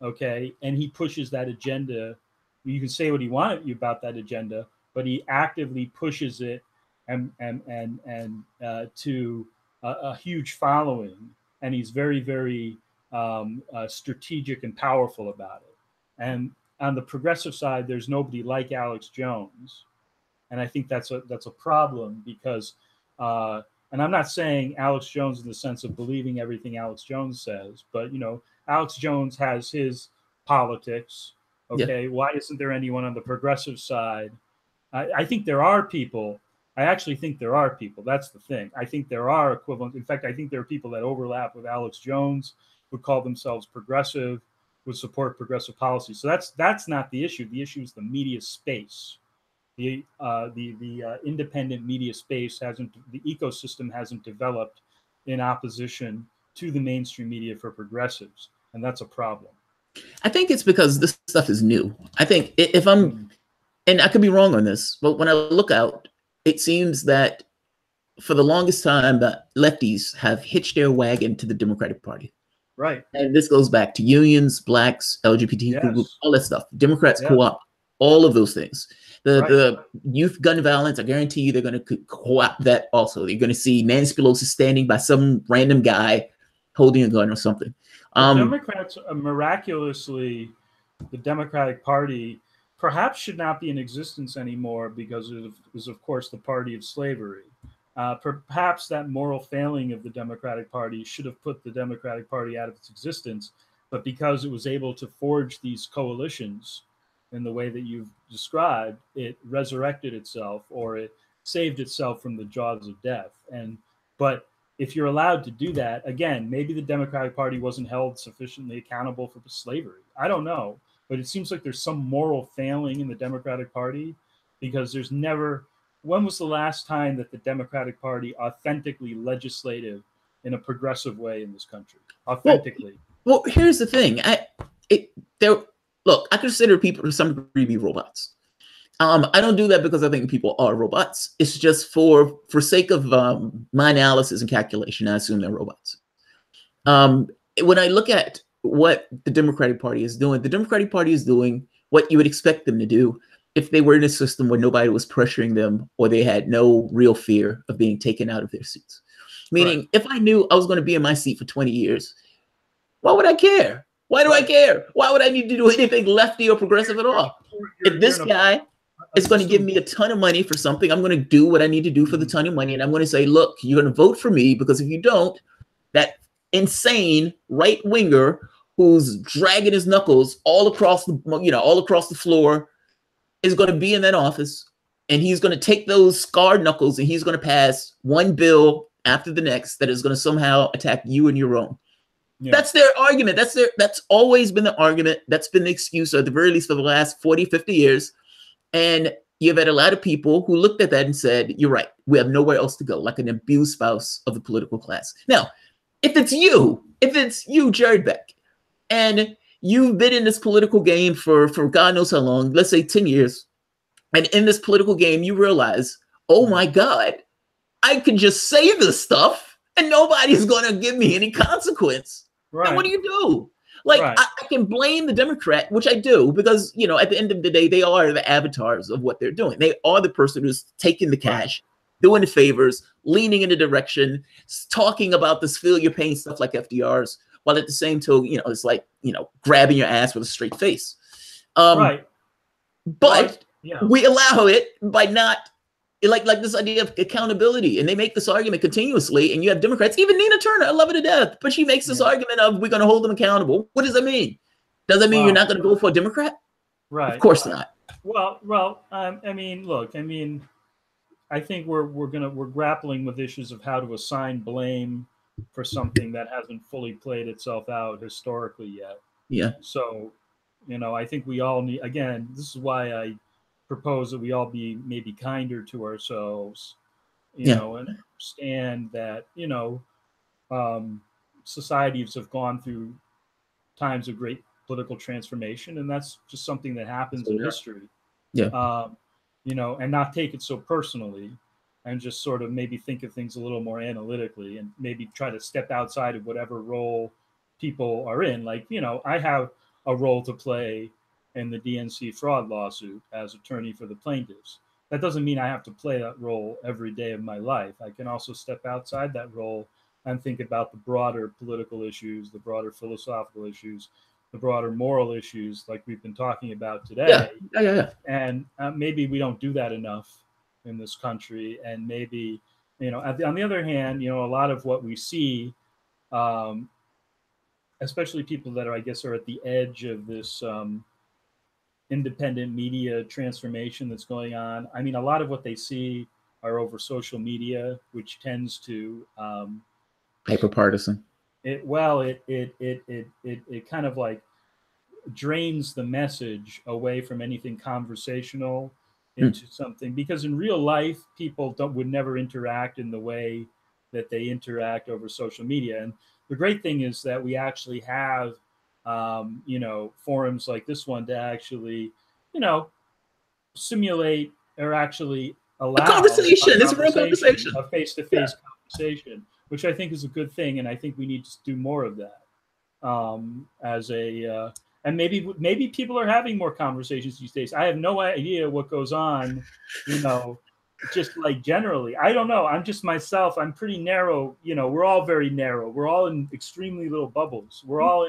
okay, and he pushes that agenda. You can say what he wanted about that agenda, but he actively pushes it and to a huge following, and he's very, very strategic and powerful about it. And on the progressive side, there's nobody like Alex Jones, and I think that's a problem because. And I'm not saying Alex Jones in the sense of believing everything Alex Jones says, but Alex Jones has his politics. Okay, yeah. Why isn't there anyone on the progressive side? I think there are people. I actually think there are people. That's the thing. I think there are equivalent. In fact, I think there are people that overlap with Alex Jones, would call themselves progressive, would support progressive policy. So that's not the issue. The issue is the media space. The independent media space the ecosystem hasn't developed in opposition to the mainstream media for progressives, and that's a problem.
I think it's because this stuff is new. I think if I'm, and I could be wrong on this, but when I look out, it seems that for the longest time, the lefties have hitched their wagon to the Democratic Party.
Right.
And this goes back to unions, blacks, LGBT groups, all that stuff. Democrats co-opt all of those things. The youth gun violence, I guarantee you they're going to co-opt that also. You're going to see Nancy Pelosi standing by some random guy holding a gun or something.
Democrats, miraculously, the Democratic Party perhaps should not be in existence anymore because it was, of course, the party of slavery. Perhaps that moral failing of the Democratic Party should have put the Democratic Party out of its existence, but because it was able to forge these coalitions in the way that you've described, it resurrected itself, or it saved itself from the jaws of death. But if you're allowed to do that, again, maybe the Democratic Party wasn't held sufficiently accountable for slavery. I don't know, but it seems like there's some moral failing in the Democratic Party because there's never. When was the last time that the Democratic Party authentically legislative in a progressive way in this country? Authentically.
Well, here's the thing. Look, I consider people to some degree be robots. I don't do that because I think people are robots. It's just for sake of my analysis and calculation, I assume they're robots. When I look at what the Democratic Party is doing, the Democratic Party is doing what you would expect them to do if they were in a system where nobody was pressuring them or they had no real fear of being taken out of their seats. Meaning, if I knew I was going to be in my seat for 20 years, why would I care? Why do I care? Why would I need to do anything lefty or progressive at all? If this guy is going to give me a ton of money for something. I'm going to do what I need to do for the ton of money. And I'm going to say, look, you're going to vote for me, because if you don't, that insane right winger who's dragging his knuckles all across the floor is going to be in that office, and he's going to take those scarred knuckles and he's going to pass one bill after the next that is going to somehow attack you and your own. Yeah. That's their argument. That's always been the argument. That's been the excuse, or at the very least for the last 40, 50 years. And you've had a lot of people who looked at that and said, you're right, we have nowhere else to go, like an abused spouse of the political class. Now, if it's you, Jared Beck, and you've been in this political game for God knows how long, let's say 10 years, and in this political game, you realize, oh my God, I could just say this stuff and nobody's going to give me any consequence. Right. Then what do you do? Like, right. I can blame the Democrat, which I do, because, at the end of the day, they are the avatars of what they're doing. They are the person who's taking the cash, doing the favors, leaning in the direction, talking about this feel your pain stuff like FDR's, while at the same time, it's like, grabbing your ass with a straight face. Right. But we allow it by not, like this idea of accountability, and they make this argument continuously, and you have Democrats, even Nina Turner, I love her to death, but she makes this argument of we're going to hold them accountable. What does that mean? Does that mean you're not going to go for a Democrat? Right. Of course not.
Well, I mean, look, I think we're grappling with issues of how to assign blame for something that hasn't fully played itself out historically yet.
Yeah.
So, I think we all need, again, this is why I propose that we all be maybe kinder to ourselves, and understand that, societies have gone through times of great political transformation, and that's just something that happens in history. Yeah. And not take it so personally, and just sort of maybe think of things a little more analytically, and maybe try to step outside of whatever role people are in. Like, I have a role to play in the DNC fraud lawsuit as attorney for the plaintiffs. That doesn't mean I have to play that role every day of my life. I can also step outside that role and think about the broader political issues, the broader philosophical issues, the broader moral issues like we've been talking about today.
Yeah.
And maybe we don't do that enough in this country. And maybe, on the other hand, a lot of what we see, especially people that are at the edge of this independent media transformation that's going on. I mean, a lot of what they see are over social media, which tends to
hyper-partisan.
It kind of like drains the message away from anything conversational into something, because in real life, people would never interact in the way that they interact over social media. And the great thing is that we actually have forums like this one to actually, simulate or actually allow
a conversation. It's a real conversation,
a face-to-face conversation, which I think is a good thing, and I think we need to do more of that. And maybe people are having more conversations these days. I have no idea what goes on, just like generally. I don't know. I'm just myself. I'm pretty narrow. We're all very narrow. We're all in extremely little bubbles. We're all,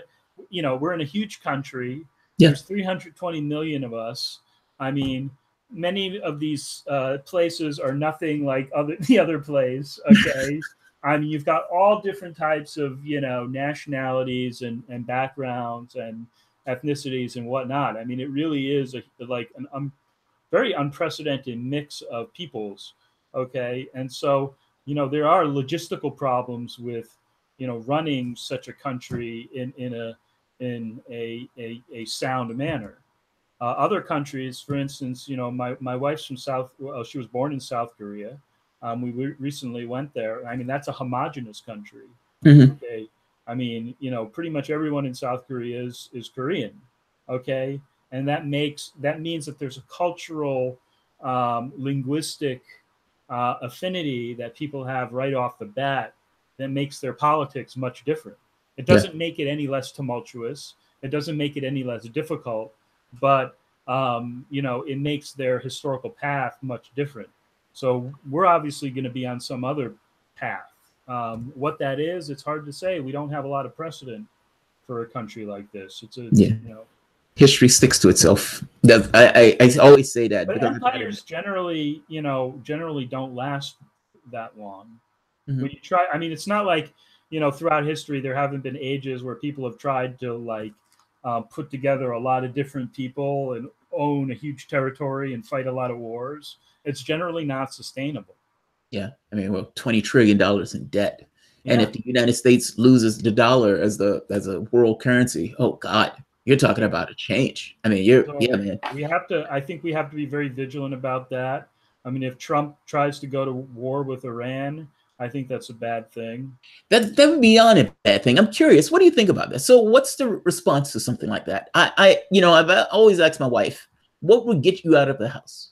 we're in a huge country. Yeah. There's 320 million of us. I mean, many of these places are nothing like the other place. Okay. I mean, you've got all different types of, nationalities and backgrounds and ethnicities and whatnot. I mean, it really is an very unprecedented mix of peoples. Okay. And so, there are logistical problems with, running such a country in a sound manner. Other countries, for instance, my wife's from she was born in South Korea. We recently went there. I mean, that's a homogenous country. Mm-hmm. Okay. I mean, pretty much everyone in South Korea is Korean. Okay. And that means that there's a cultural, linguistic affinity that people have right off the bat that makes their politics much different. It doesn't make it any less tumultuous. It doesn't make it any less difficult, but, it makes their historical path much different. So we're obviously going to be on some other path. What that is, it's hard to say. We don't have a lot of precedent for a country like this. It's
history sticks to itself. That I always say that.
But
because
empires generally, generally don't last that long.
Mhm.
When you try, I mean, it's not like, throughout history there haven't been ages where people have tried to like put together a lot of different people and own a huge territory and fight a lot of wars. It's generally not sustainable.
Yeah, I mean, well, $20 trillion in debt, and
Yeah.
if the United States loses the dollar as a world currency, oh God, you're talking about a change. I mean, yeah,
So
man.
I think we have to be very vigilant about that. I mean, if Trump tries to go to war with Iran, I think that's a bad thing.
That would be beyond a bad thing. I'm curious. What do you think about that? So, what's the response to something like that? I've always asked my wife, what would get you out of the house?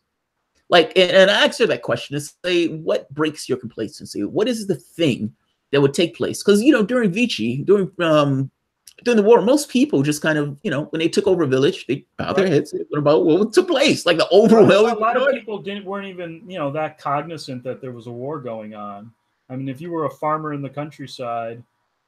Like, and I asked her that question to say, what breaks your complacency? What is the thing that would take place? Because during Vichy, during the war, most people just kind of, when they took over a village, they bowed their
Right.
heads about what took place, like the
A
overwhelming.
lot of people weren't even, that cognizant that there was a war going on. I mean, if you were a farmer in the countryside,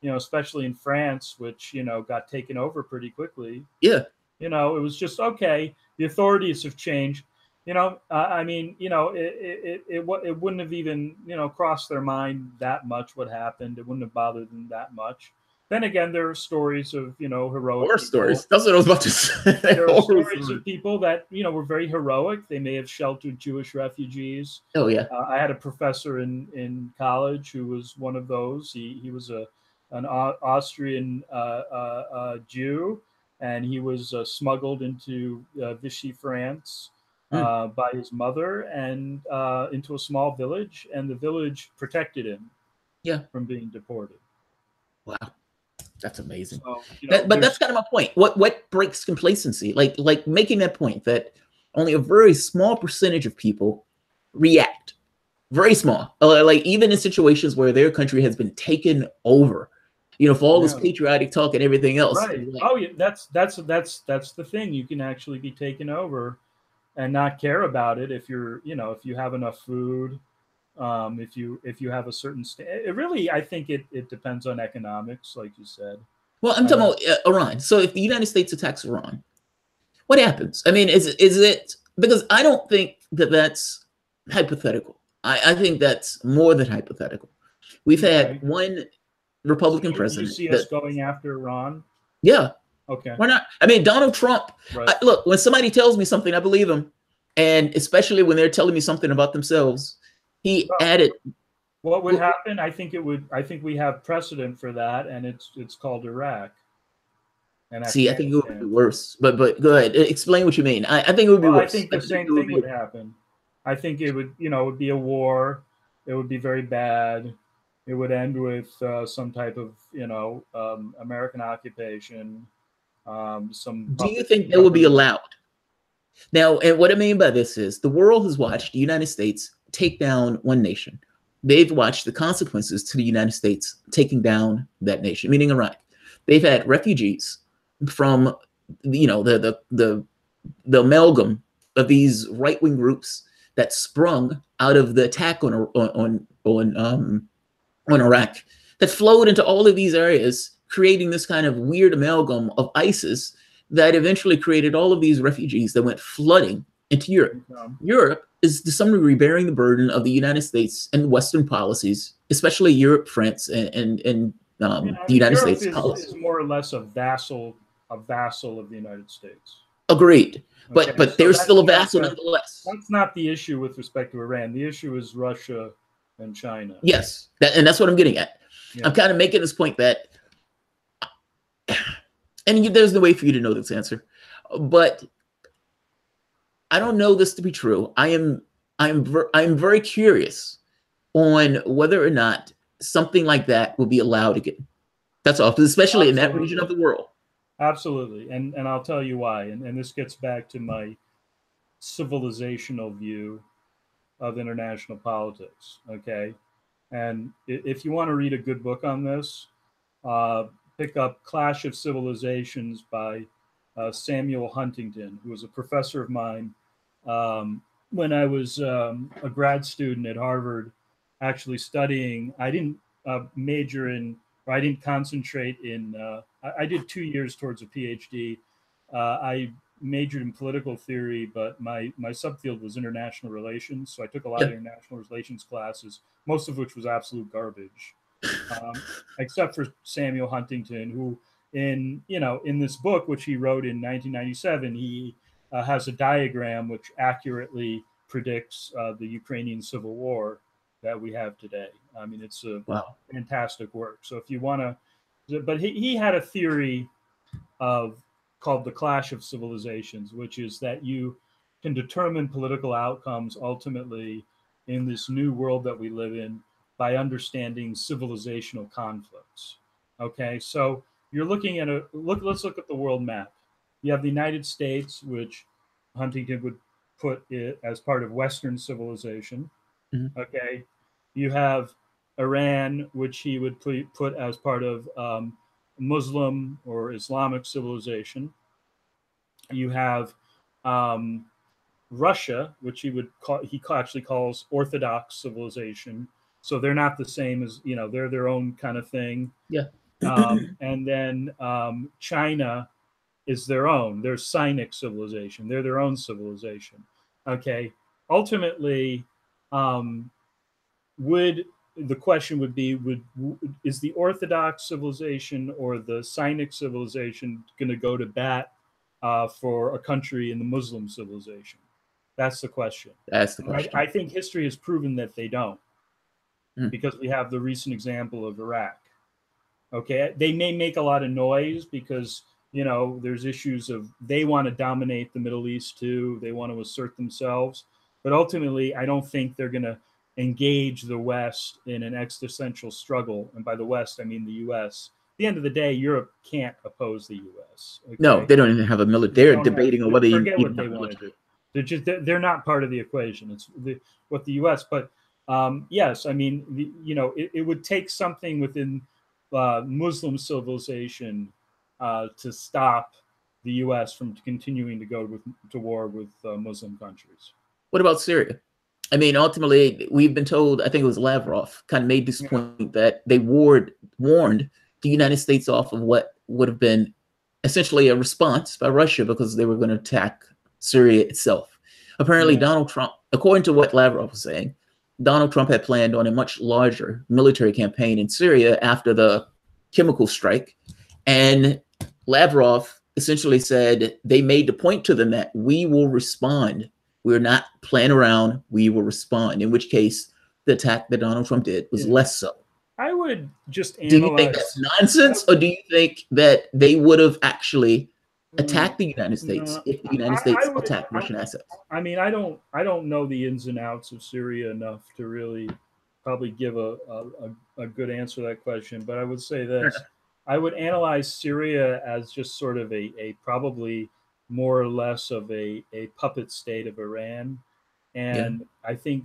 especially in France, which, got taken over pretty quickly,
Yeah.
it was just, okay, the authorities have changed. I mean, it wouldn't have even, crossed their mind that much what happened. It wouldn't have bothered them that much. Then again, there are stories of, heroic
Horror
people.
stories. That's what I was about to say.
There are stories of people that, were very heroic. They may have sheltered Jewish refugees.
Oh yeah.
I had a professor in college who was one of those. He was an Austrian Jew, and he was smuggled into Vichy, France, by his mother, and into a small village, and the village protected him from being deported.
Wow, that's amazing.
So,
But that's kind of my point. What breaks complacency? Like making that point that only a very small percentage of people react. Very small. Like even in situations where their country has been taken over, for all this patriotic talk and everything else.
Right. Oh yeah, that's the thing. You can actually be taken over and not care about it if you're, if you have enough food, if you have a certain it really, I think it depends on economics, like you said.
Well, I'm talking about Iran. So if the United States attacks Iran, what happens? I mean, is it because I don't think that that's hypothetical. I think that's more than hypothetical. We've had one Republican president.
You see us going after Iran?
Yeah.
Okay.
Why not? I mean, Donald Trump.
Right.
Look, when somebody tells me something, I believe them, and especially when they're telling me something about themselves. He added.
What would happen? I think we have precedent for that, and it's called Iraq.
And see, I think it would be worse. But go ahead. Explain what you mean. I think it would be worse.
I think the same thing would happen. I think it would, it would be a war. It would be very bad. It would end with some type of, American occupation.
Do you think that would be allowed? Now, and what I mean by this is the world has watched the United States take down one nation. They've watched the consequences to the United States taking down that nation, meaning Iraq. They've had refugees from, the amalgam of these right-wing groups that sprung out of the attack on Iraq, that flowed into all of these areas, creating this kind of weird amalgam of ISIS that eventually created all of these refugees that went flooding into Europe. Europe is to some degree bearing the burden of the United States and Western policies, especially Europe, France, and the United States policy.
Is more or less a vassal of the United States.
Agreed. But they're still a vassal nonetheless.
That's not the issue with respect to Iran. The issue is Russia and China.
Yes, and that's what I'm getting at. Yeah. I'm kind of making this point that, and there's no way for you to know this answer, but I don't know this to be true. I'm very curious on whether or not something like that will be allowed again. That's all, especially in that region of the world.
Absolutely, and I'll tell you why. And this gets back to my civilizational view of international politics. Okay, and if you want to read a good book on this, pick up Clash of Civilizations by Samuel Huntington, who was a professor of mine when I was a grad student at Harvard, actually studying. I didn't major in, or I didn't concentrate in, I did 2 years towards a PhD I majored in political theory, but my subfield was international relations. So I took a lot of
Yeah.
international relations classes, most of which was absolute garbage, except for Samuel Huntington, who in this book, which he wrote in 1997, he has a diagram which accurately predicts the Ukrainian civil war that we have today. I mean, it's a
Wow.
fantastic work. So if you want to, but he had a theory of called the clash of civilizations, which is that you can determine political outcomes ultimately in this new world that we live in by understanding civilizational conflicts. Okay, so you're looking at let's look at the world map. You have the United States, which Huntington would put it as part of Western civilization.
Mhm.
Okay, you have Iran, which he would put as part of Muslim or Islamic civilization. You have Russia, which he actually calls Orthodox civilization. So they're not the same as, they're their own kind of thing.
Yeah.
And then China is their own. They're Sinic civilization. They're their own civilization. Okay. Ultimately, the question would be, is the Orthodox civilization or the Sinic civilization going to go to bat for a country in the Muslim civilization? That's the question.
That's the question.
I think history has proven that they don't,
Mm.
because we have the recent example of Iraq. Okay, they may make a lot of noise because there's issues of they want to dominate the Middle East too. They want to assert themselves, but ultimately, I don't think they're going to engage the West in an existential struggle. And by the West, I mean the U.S. At the end of the day, Europe can't oppose the U.S. Okay?
No, they don't even have a military. They're debating on whether
forget what they want to do. They're not part of the equation. It's what the U.S. But yes, I mean, it would take something within Muslim civilization to stop the U.S. from continuing to go to war with Muslim countries.
What about Syria? I mean, ultimately, we've been told, I think it was Lavrov, kind of made this point that they warned the United States off of what would have been essentially a response by Russia because they were going to attack Syria itself. Apparently, Donald Trump, according to what Lavrov was saying, Donald Trump had planned on a much larger military campaign in Syria after the chemical strike. And Lavrov essentially said they made the point to them that we will respond. We're not playing around. We will respond. In which case, the attack that Donald Trump did was less so.
I would just analyze.
Do you think that's nonsense, or do you think that they would have actually attacked the United States if the United States attacked Russian assets?
I mean, I don't know the ins and outs of Syria enough to really probably give a good answer to that question. But I would say this: I would analyze Syria as just sort of a probably more or less of a puppet state of Iran. And I think,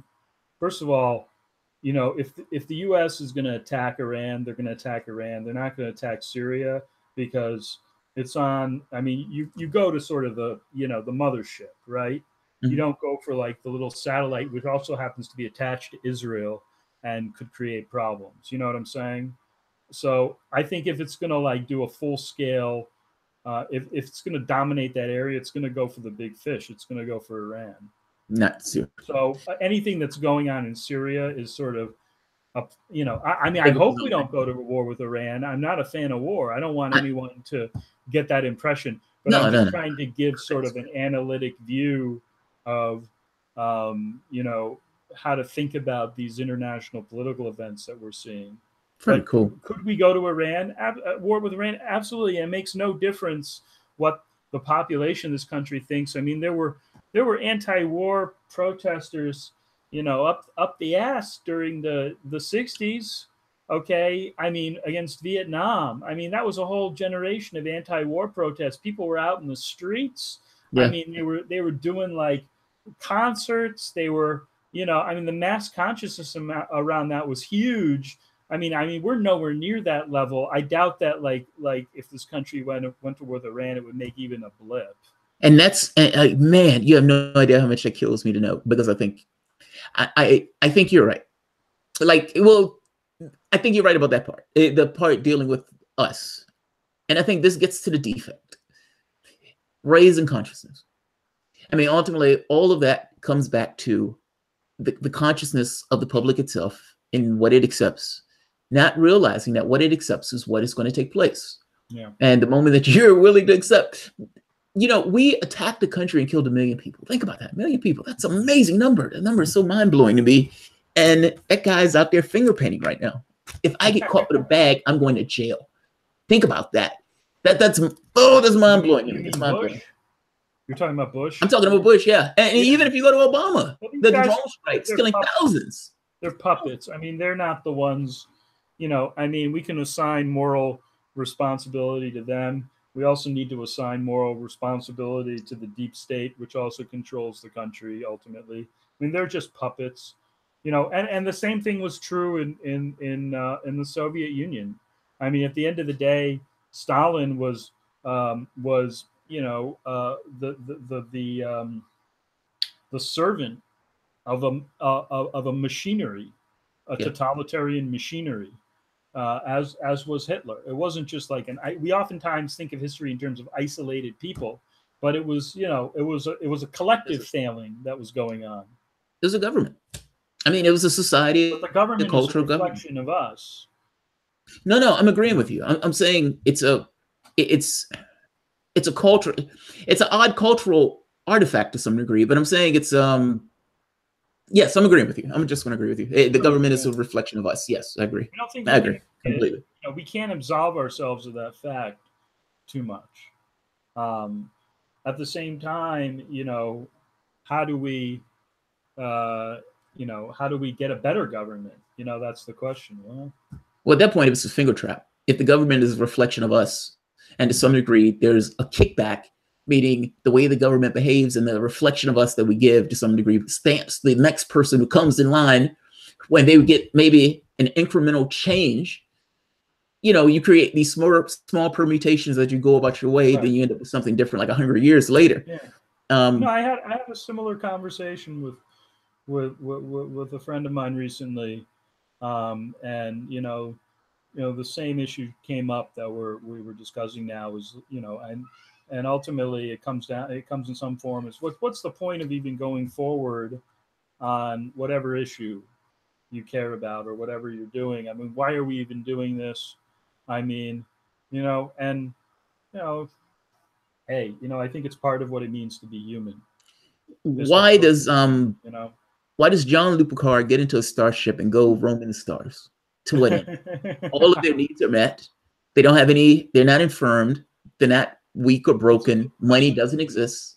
first of all, if the U.S. is going to attack Iran, they're going to attack Iran. They're not going to attack Syria because it's on. I mean, you go to sort of the mothership, right? Mm-hmm. You don't go for like the little satellite, which also happens to be attached to Israel and could create problems. You know what I'm saying? So I think if it's going to like do a full scale, if it's going to dominate that area, it's going to go for the big fish. It's going to go for Iran.
Not Syria.
So anything that's going on in Syria is sort of, I mean, I hope we don't go to war with Iran. I'm not a fan of war. I don't want anyone to get that impression. But I'm just trying to give sort of an analytic view of, how to think about these international political events that we're seeing.
Pretty cool.
Could we go to Iran? War with Iran? Absolutely. And it makes no difference what the population of this country thinks. I mean, there were anti-war protesters, up the ass during the 60s. Okay. I mean, against Vietnam. I mean, that was a whole generation of anti-war protests. People were out in the streets. Yeah. I mean, they were doing like concerts. They were, the mass consciousness around that was huge. I mean, we're nowhere near that level. I doubt that, like if this country went to war with Iran, it would make even a blip.
And that's, man, you have no idea how much that kills me to know, because I think you're right. Like, well, I think you're right about that part, the part dealing with us. And I think this gets to the defect. raising consciousness. I mean, ultimately, all of that comes back to the consciousness of the public itself and what it accepts, not realizing that what it accepts is what is going to take place.
Yeah.
And the moment that you're willing to accept, we attacked the country and killed 1 million people. Think about that. 1 million people. That's an amazing number. That number is so mind-blowing to me. And that guy's out there finger painting right now. If I get caught with a bag, I'm going to jail. Think about that. That's mind-blowing.
You mean Bush? You're talking about Bush?
I'm talking about Bush, yeah. And even if you go to Obama, the drone strikes, killing thousands.
They're puppets. I mean, they're not the ones, I mean, we can assign moral responsibility to them. We also need to assign moral responsibility to the deep state, which also controls the country ultimately. I mean, they're just puppets, and the same thing was true in the Soviet Union. I mean, at the end of the day, Stalin was the servant of a machinery, totalitarian machinery, as was Hitler. It wasn't just like we oftentimes think of history in terms of isolated people, but it was it was a collective failing that was going on.
It was a government. I mean, it was a society.
But the government is a reflection of us.
No, I'm agreeing with you. I'm saying it's a culture. It's an odd cultural artifact to some degree, but I'm saying it's yes, I'm agreeing with you. I'm just going to agree with you. The government is a reflection of us. Yes, I agree. I agree completely.
We can't absolve ourselves of that fact too much. At the same time, how do we get a better government? That's the question.
Well, at that point, it's a finger trap. If the government is a reflection of us, and to some degree, there's a kickback, meaning the way the government behaves and the reflection of us that we give to some degree stamps the next person who comes in line when they get maybe an incremental change. You create these small permutations as you go about your way, then you end up with something different like 100 years later.
Yeah. I had a similar conversation with a friend of mine recently, and the same issue came up that we were discussing now is and ultimately it comes in some form is what's the point of even going forward on whatever issue you care about or whatever you're doing? I mean, why are we even doing this? I mean, hey, I think it's part of what it means to be human.
Why does Jean-Luc Picard get into a starship and go roaming the stars? To what end? All of their needs are met. They don't have any. They're not infirmed. They're not weak or broken. Money doesn't exist.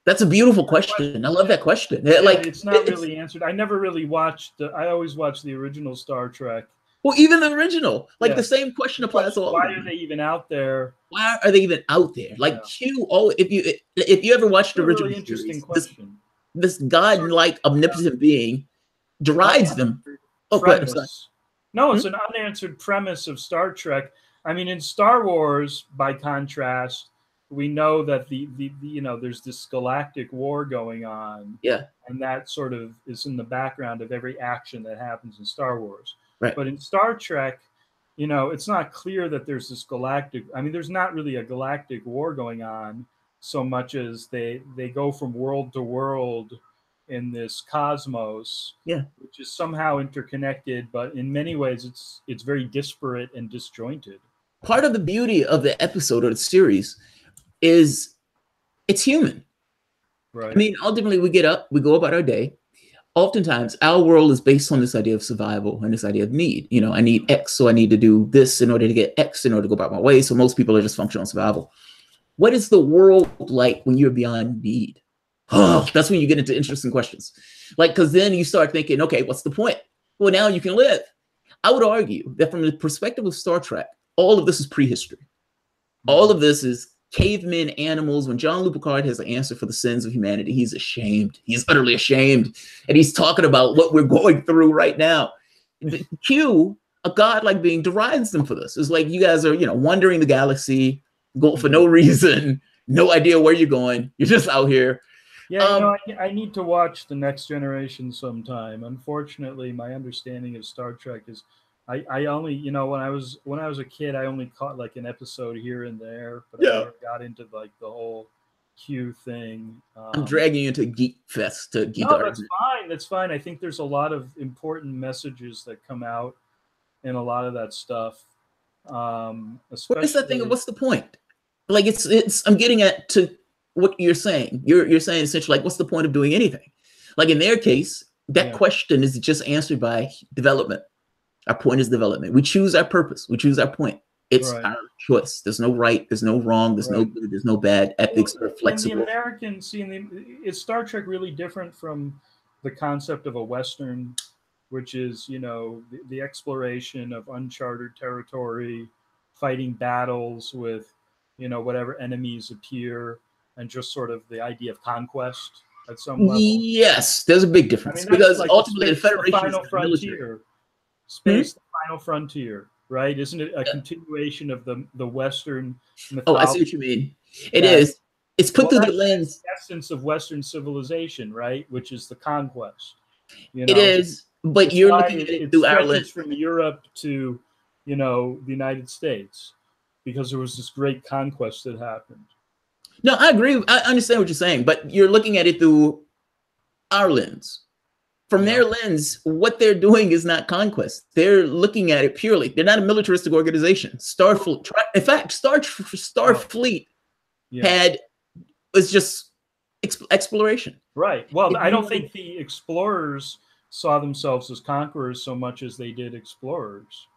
That's a beautiful question. I love that question.
Yeah, it's not really answered. I never really watched. I always watched the original Star Trek.
Well, even the original, the same question applies to all.
Why are they even out there?
Why are they even out there? Like Q. Oh, if you ever watched the original,
really interesting question.
This god-like omnipotent being derides them.
No, it's an unanswered premise of Star Trek. I mean, in Star Wars, by contrast, we know that there's this galactic war going on.
Yeah.
And that sort of is in the background of every action that happens in Star Wars.
Right.
But in Star Trek, it's not clear that there's this galactic. I mean, there's not really a galactic war going on so much as they go from world to world in this cosmos, which is somehow interconnected, but in many ways it's very disparate and disjointed.
Part of the beauty of the episode or the series is it's human.
Right.
I mean, ultimately we get up, we go about our day. Oftentimes our world is based on this idea of survival and this idea of need. I need X, so I need to do this in order to get X in order to go about my way. So most people are just functional on survival. What is the world like when you're beyond need? Oh, that's when you get into interesting questions. Because then you start thinking, okay, what's the point? Well, now you can live. I would argue that from the perspective of Star Trek, all of this is prehistory. All of this is cavemen, animals. When Jean-Luc Picard has an answer for the sins of humanity, he's ashamed. He's utterly ashamed. And he's talking about what we're going through right now. Q, a god-like being, derides them for this. It's like you guys are, wandering the galaxy, go for no reason, no idea where you're going. You're just out here.
Yeah, I need to watch The Next Generation sometime. Unfortunately, my understanding of Star Trek is I only, when I was a kid, I only caught like an episode here and there, but I never got into like the whole Q thing.
I'm dragging you into Geek Fest to geek
No,
out.
that's fine. That's fine. I think there's a lot of important messages that come out in a lot of that stuff.
What is that thing?
Especially,
What's the point? Like it's I'm getting at to what you're saying. You're saying essentially like, what's the point of doing anything? Like in their case, that question is just answered by development. Our point is development. We choose our purpose. We choose our point. It's our choice. There's no right. There's no wrong. There's no good. There's no bad. Ethics are flexible.
And the American, is Star Trek really different from the concept of a Western, which is, the exploration of uncharted territory, fighting battles with, whatever enemies appear, and just sort of the idea of conquest at some level?
Yes, there's a big difference, because like ultimately the Federation
is the frontier. Space, the final frontier, right? Isn't it a continuation of the Western mythology?
Oh, I see what you mean. It is. It's put through the lens.
The essence of Western civilization, right? Which is the conquest.
It is, but you're looking at it through our lens.
From Europe to, the United States, because there was this great conquest that happened.
No, I agree. I understand what you're saying, but you're looking at it through our lens. From their lens, what they're doing is not conquest. They're looking at it purely. They're not a militaristic organization. Starfleet, in fact, Starfleet was just exploration.
Right. Well, I don't think the explorers saw themselves as conquerors so much as they did explorers.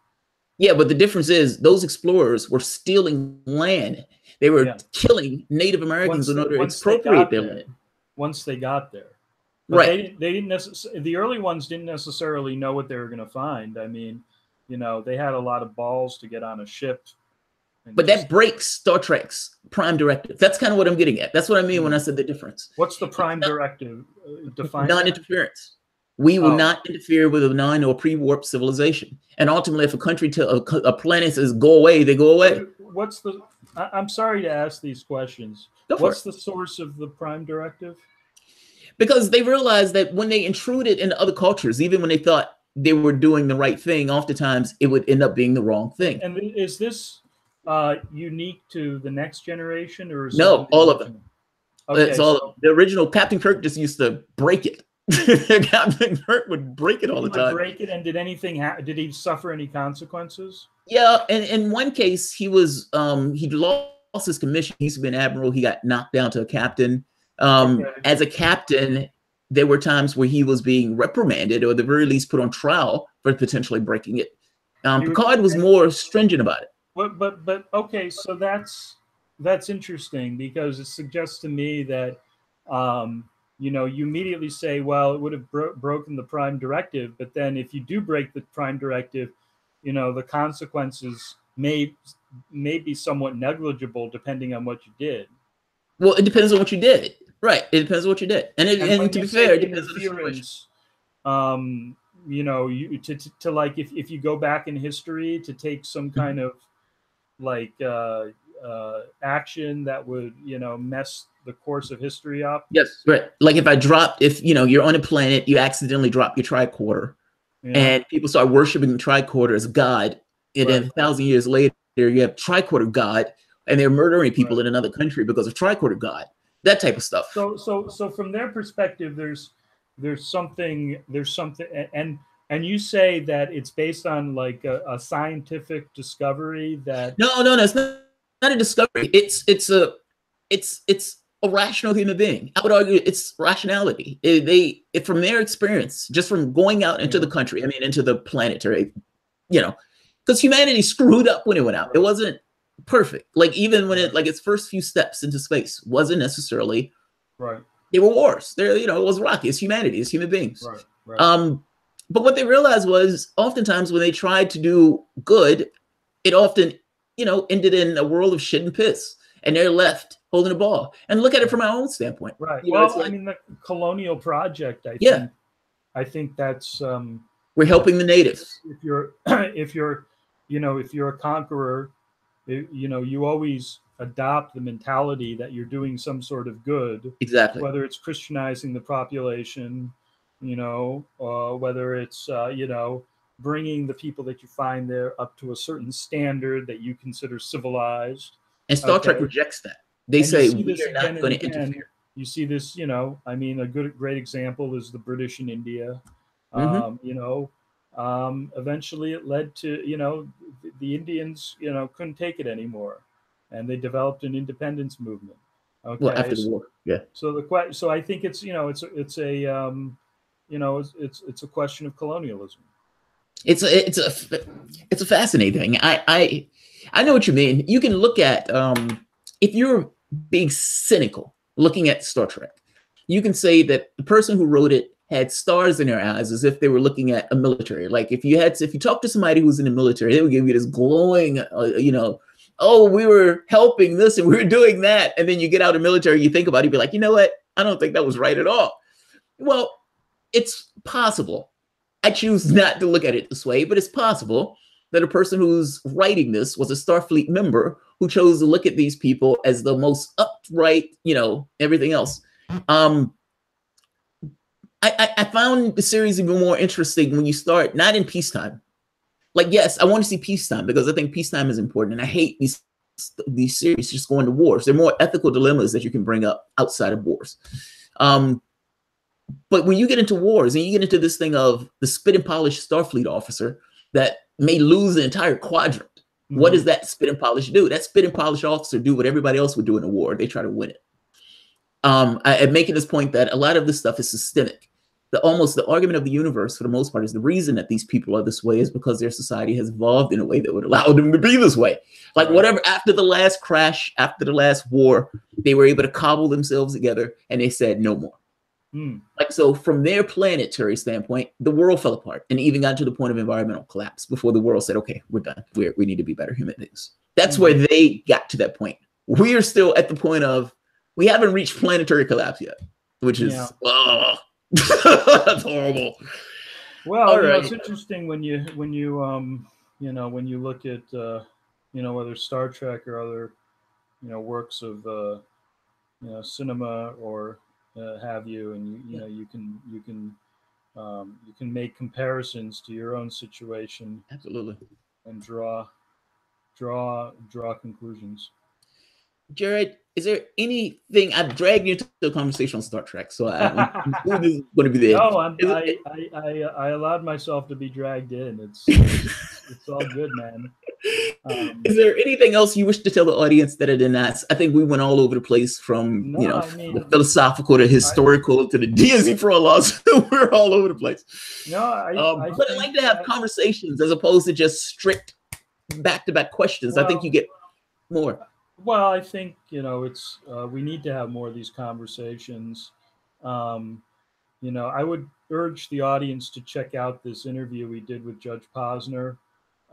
Yeah, but the difference is those explorers were stealing land. They were killing Native Americans in order to expropriate their land.
Once they got there. But they didn't necessarily. The early ones didn't necessarily know what they were going to find. I mean, they had a lot of balls to get on a ship.
But that breaks Star Trek's prime directive. That's kind of what I'm getting at. That's what I mean when I said the difference.
What's the prime directive? Define
non-interference. We will not interfere with a non or pre-warp civilization. And ultimately, if a country a planet says go away, they go away.
What's the? I'm sorry to ask these questions. What's the source of the prime directive?
Because they realized that when they intruded into other cultures, even when they thought they were doing the right thing, oftentimes it would end up being the wrong thing.
And is this unique to the next generation, or is
no, all of them?
Okay,
it's all the original. Captain Kirk just used to break it. Captain Kirk would break it all the time.
Break it, and did anything? Did he suffer any consequences?
Yeah, and in one case, he was he lost his commission. He used to be an admiral. He got knocked down to a captain. As a captain, there were times where he was being reprimanded, or at the very least put on trial for potentially breaking it. Picard was more stringent about it.
But okay, so that's interesting, because it suggests to me that you immediately say, well, it would have broken the prime directive, but then if you do break the prime directive, the consequences may be somewhat negligible depending on what you did.
Well, it depends on what you did. Right. It depends on what you did. And to be fair, it depends on the situation.
To like, if you go back in history to take some kind of like action that would, mess the course of history up.
Yes, right. Like if you're on a planet, you accidentally drop your tricorder and people start worshiping the tricorder as God. And then 1,000 years later, you have tricorder God, and they're murdering people in another country because of tricorder God, that type of stuff.
So from their perspective, there's something, and you say that it's based on like a scientific discovery that.
No, it's not a discovery. It's a rational human being. I would argue it's rationality. From their experience, just from going out into the country, into the planetary, because humanity screwed up when it went out. It wasn't perfect. Like even when its first few steps into space wasn't necessarily
right.
They were wars. It was rocky. It's humanity. It's human beings.
Right.
But what they realized was oftentimes when they tried to do good, it often, ended in a world of shit and piss, and they're left holding the ball. And look at it from our own standpoint.
Right. The colonial project. I think that's.
We're helping the natives.
If you're a conqueror, you always adopt the mentality that you're doing some sort of good.
Exactly.
Whether it's Christianizing the population, whether it's, bringing the people that you find there up to a certain standard that you consider civilized.
And Star Trek rejects that. They
And you
say
see
we
this
are
again
not
and
going to
again.
interfere.
You see this, I mean, a great example is the British in India.
Hmm.
You know, eventually it led to, the Indians, couldn't take it anymore, and they developed an independence movement.
Well,
Okay,
after the war, yeah.
so I think it's, it's a question of colonialism.
It's a fascinating thing. I know what you mean. You can look at if you're being cynical, looking at Star Trek, you can say that the person who wrote it had stars in their eyes as if they were looking at a military. Like if you talk to somebody who's in the military, they would give you this glowing, oh, we were helping this and we were doing that, and then you get out of the military, you think about it, you'd be like, you know what? I don't think that was right at all. Well, it's possible. I choose not to look at it this way, but it's possible that a person who's writing this was a Starfleet member who chose to look at these people as the most upright, everything else. I found the series even more interesting when you start not in peacetime. Like, yes, I want to see peacetime because I think peacetime is important, and I hate these series just going to wars. There are more ethical dilemmas that you can bring up outside of wars. But when you get into wars and you get into this thing of the spit and polish Starfleet officer that may lose the entire quadrant, what does that spit and polish do? That spit and polish officer do what everybody else would do in a war. They try to win it. I'm making this point that a lot of this stuff is systemic. The argument of the universe, for the most part, is the reason that these people are this way is because their society has evolved in a way that would allow them to be this way. Like whatever, after the last crash, after the last war, they were able to cobble themselves together and they said no more. Like, so from their planetary standpoint, the world fell apart and even got to the point of environmental collapse before the world said, okay, we're done. We need to be better human beings. That's where they got to that point. We are still at the point of, we haven't reached planetary collapse yet, which is, that's horrible.
Well, it's interesting when you look at, whether Star Trek or other, works of, cinema or have you, and you can make comparisons to your own situation.
Absolutely.
And draw conclusions.
Jared, is there anything I've dragged you into a conversation on Star Trek? So I'm this is going to be there.
No, I allowed myself to be dragged in. It's all good, man.
Is there anything else you wish to tell the audience that I didn't ask? I think we went all over the place from the philosophical to historical to the DNC pro laws. We're all over the place.
No,
but I like to have conversations as opposed to just strict back-to-back questions. I think you get more.
Well, I think it's we need to have more of these conversations. I would urge the audience to check out this interview we did with Judge Posner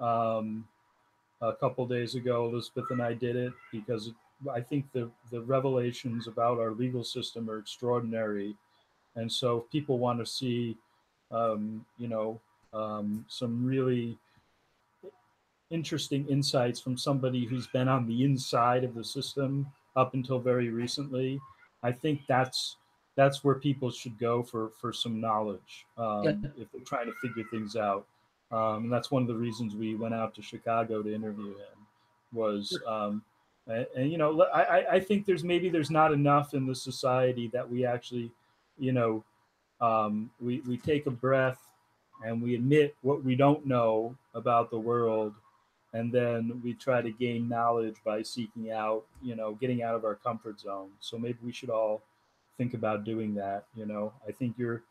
a couple days ago. Elizabeth and I did it because I think the revelations about our legal system are extraordinary, and so if people want to see, some really interesting insights from somebody who's been on the inside of the system up until very recently, I think that's where people should go for some knowledge if they're trying to figure things out. And that's one of the reasons we went out to Chicago to interview him. Was I think there's not enough in the society that we actually, we take a breath and we admit what we don't know about the world, and then we try to gain knowledge by seeking out, getting out of our comfort zone. So maybe we should all think about doing that. I think you're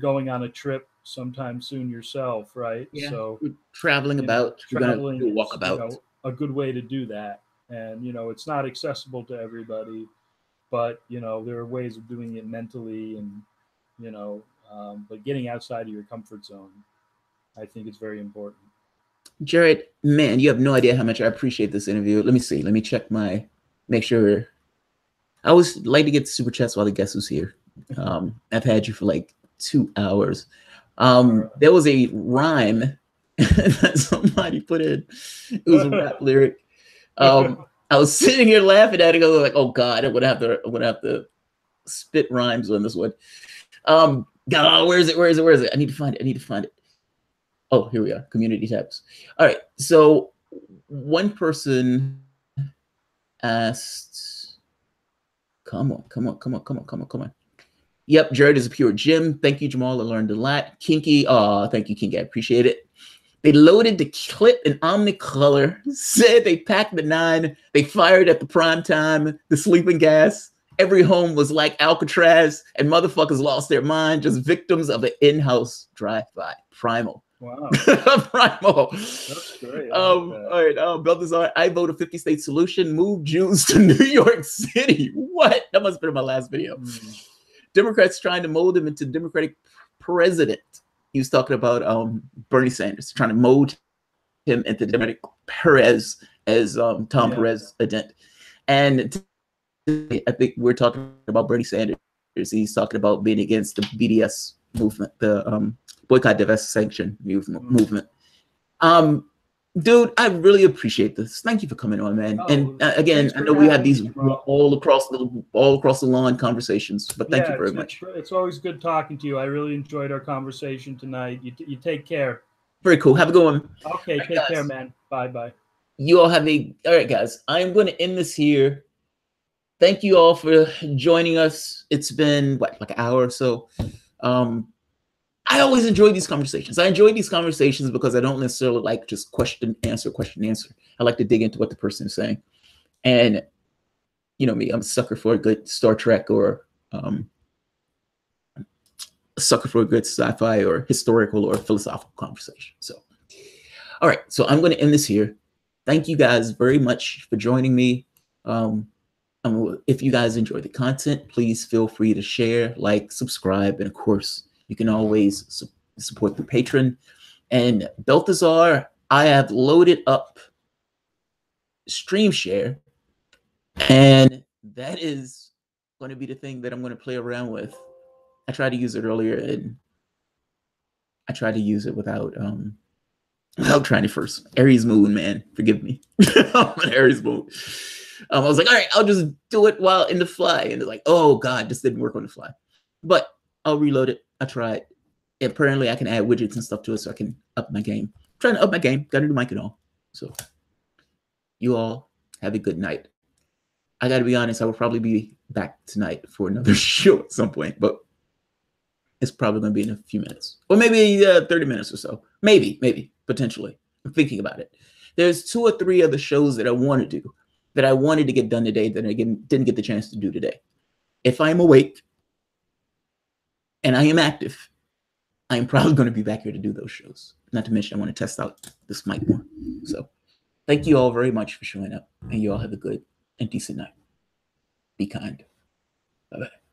going on a trip sometime soon yourself, right?
Yeah.
So
traveling about,
traveling
is, walkabout.
A good way to do that. And it's not accessible to everybody, but there are ways of doing it mentally, and but getting outside of your comfort zone, I think it's very important.
Jared, man, you have no idea how much I appreciate this interview. Let me see. Let me check make sure. I always like to get super chats while the guest who's here. I've had you for like 2 hours. There was a rhyme that somebody put in. It was a rap lyric. I was sitting here laughing at it. I was like, "Oh God, I'm gonna have to spit rhymes on this one." God, where is it? I need to find it. Oh, here we are. Community tabs. All right. So one person asked, Come on, come on, come on, come on, come on, come on. Yep, Jared is a pure gem. Thank you, Jamal. I learned a lot. Kinky, thank you, Kinky. I appreciate it. They loaded the clip in Omnicolor, said they packed the 9, they fired at the prime time, the sleeping gas. Every home was like Alcatraz, and motherfuckers lost their mind, just victims of an in-house drive-by. Primal.
Wow.
Primal.
That's great.
All right. Balthazar, I vote a 50-state solution. Move Jews to New York City. What? That must have been my last video. Democrats trying to mold him into Democratic president. He was talking about Bernie Sanders, trying to mold him into Democratic Perez as Tom Perez did. And I think we're talking about Bernie Sanders. He's talking about being against the BDS movement, the boycott, divest, sanction movement. Dude, I really appreciate this. Thank you for coming on, man. Again, I know we have these all across the lawn conversations, but thank you very much.
It's always good talking to you. I really enjoyed our conversation tonight. You take care.
Very cool. Have a good one.
Okay, take care, man. Bye. You
all have all right, guys. I'm going to end this here. Thank you all for joining us. It's been like an hour or so. I always enjoy these conversations. I enjoy these conversations because I don't necessarily like just question, answer. I like to dig into what the person is saying. And you know me, I'm a sucker for a good Star Trek or a sucker for a good sci-fi or historical or philosophical conversation. So, all right. So I'm going to end this here. Thank you guys very much for joining me. If you guys enjoy the content, please feel free to share, like, subscribe, and of course, you can always support the patron. And Balthazar, I have loaded up Stream Share, and that is going to be the thing that I'm going to play around with. I tried to use it earlier, and I tried to use it without trying to first. Aries moon, man, forgive me. I'm an Aries moon. I was like, all right, I'll just do it while in the fly, and it's like, oh god, this didn't work on the fly. But I'll reload it. I tried. Apparently, I can add widgets and stuff to it, so I can up my game. I'm trying to up my game. Got a new mic and all. So, you all have a good night. I got to be honest. I will probably be back tonight for another show at some point, but it's probably going to be in a few minutes, or maybe 30 minutes or so. Maybe, potentially. I'm thinking about it. There's 2 or 3 other shows that I want to do, that I wanted to get done today, that I didn't get the chance to do today. If I'm awake and I am active, I am probably going to be back here to do those shows. Not to mention, I want to test out this mic more. So thank you all very much for showing up, and you all have a good and decent night. Be kind. Bye-bye.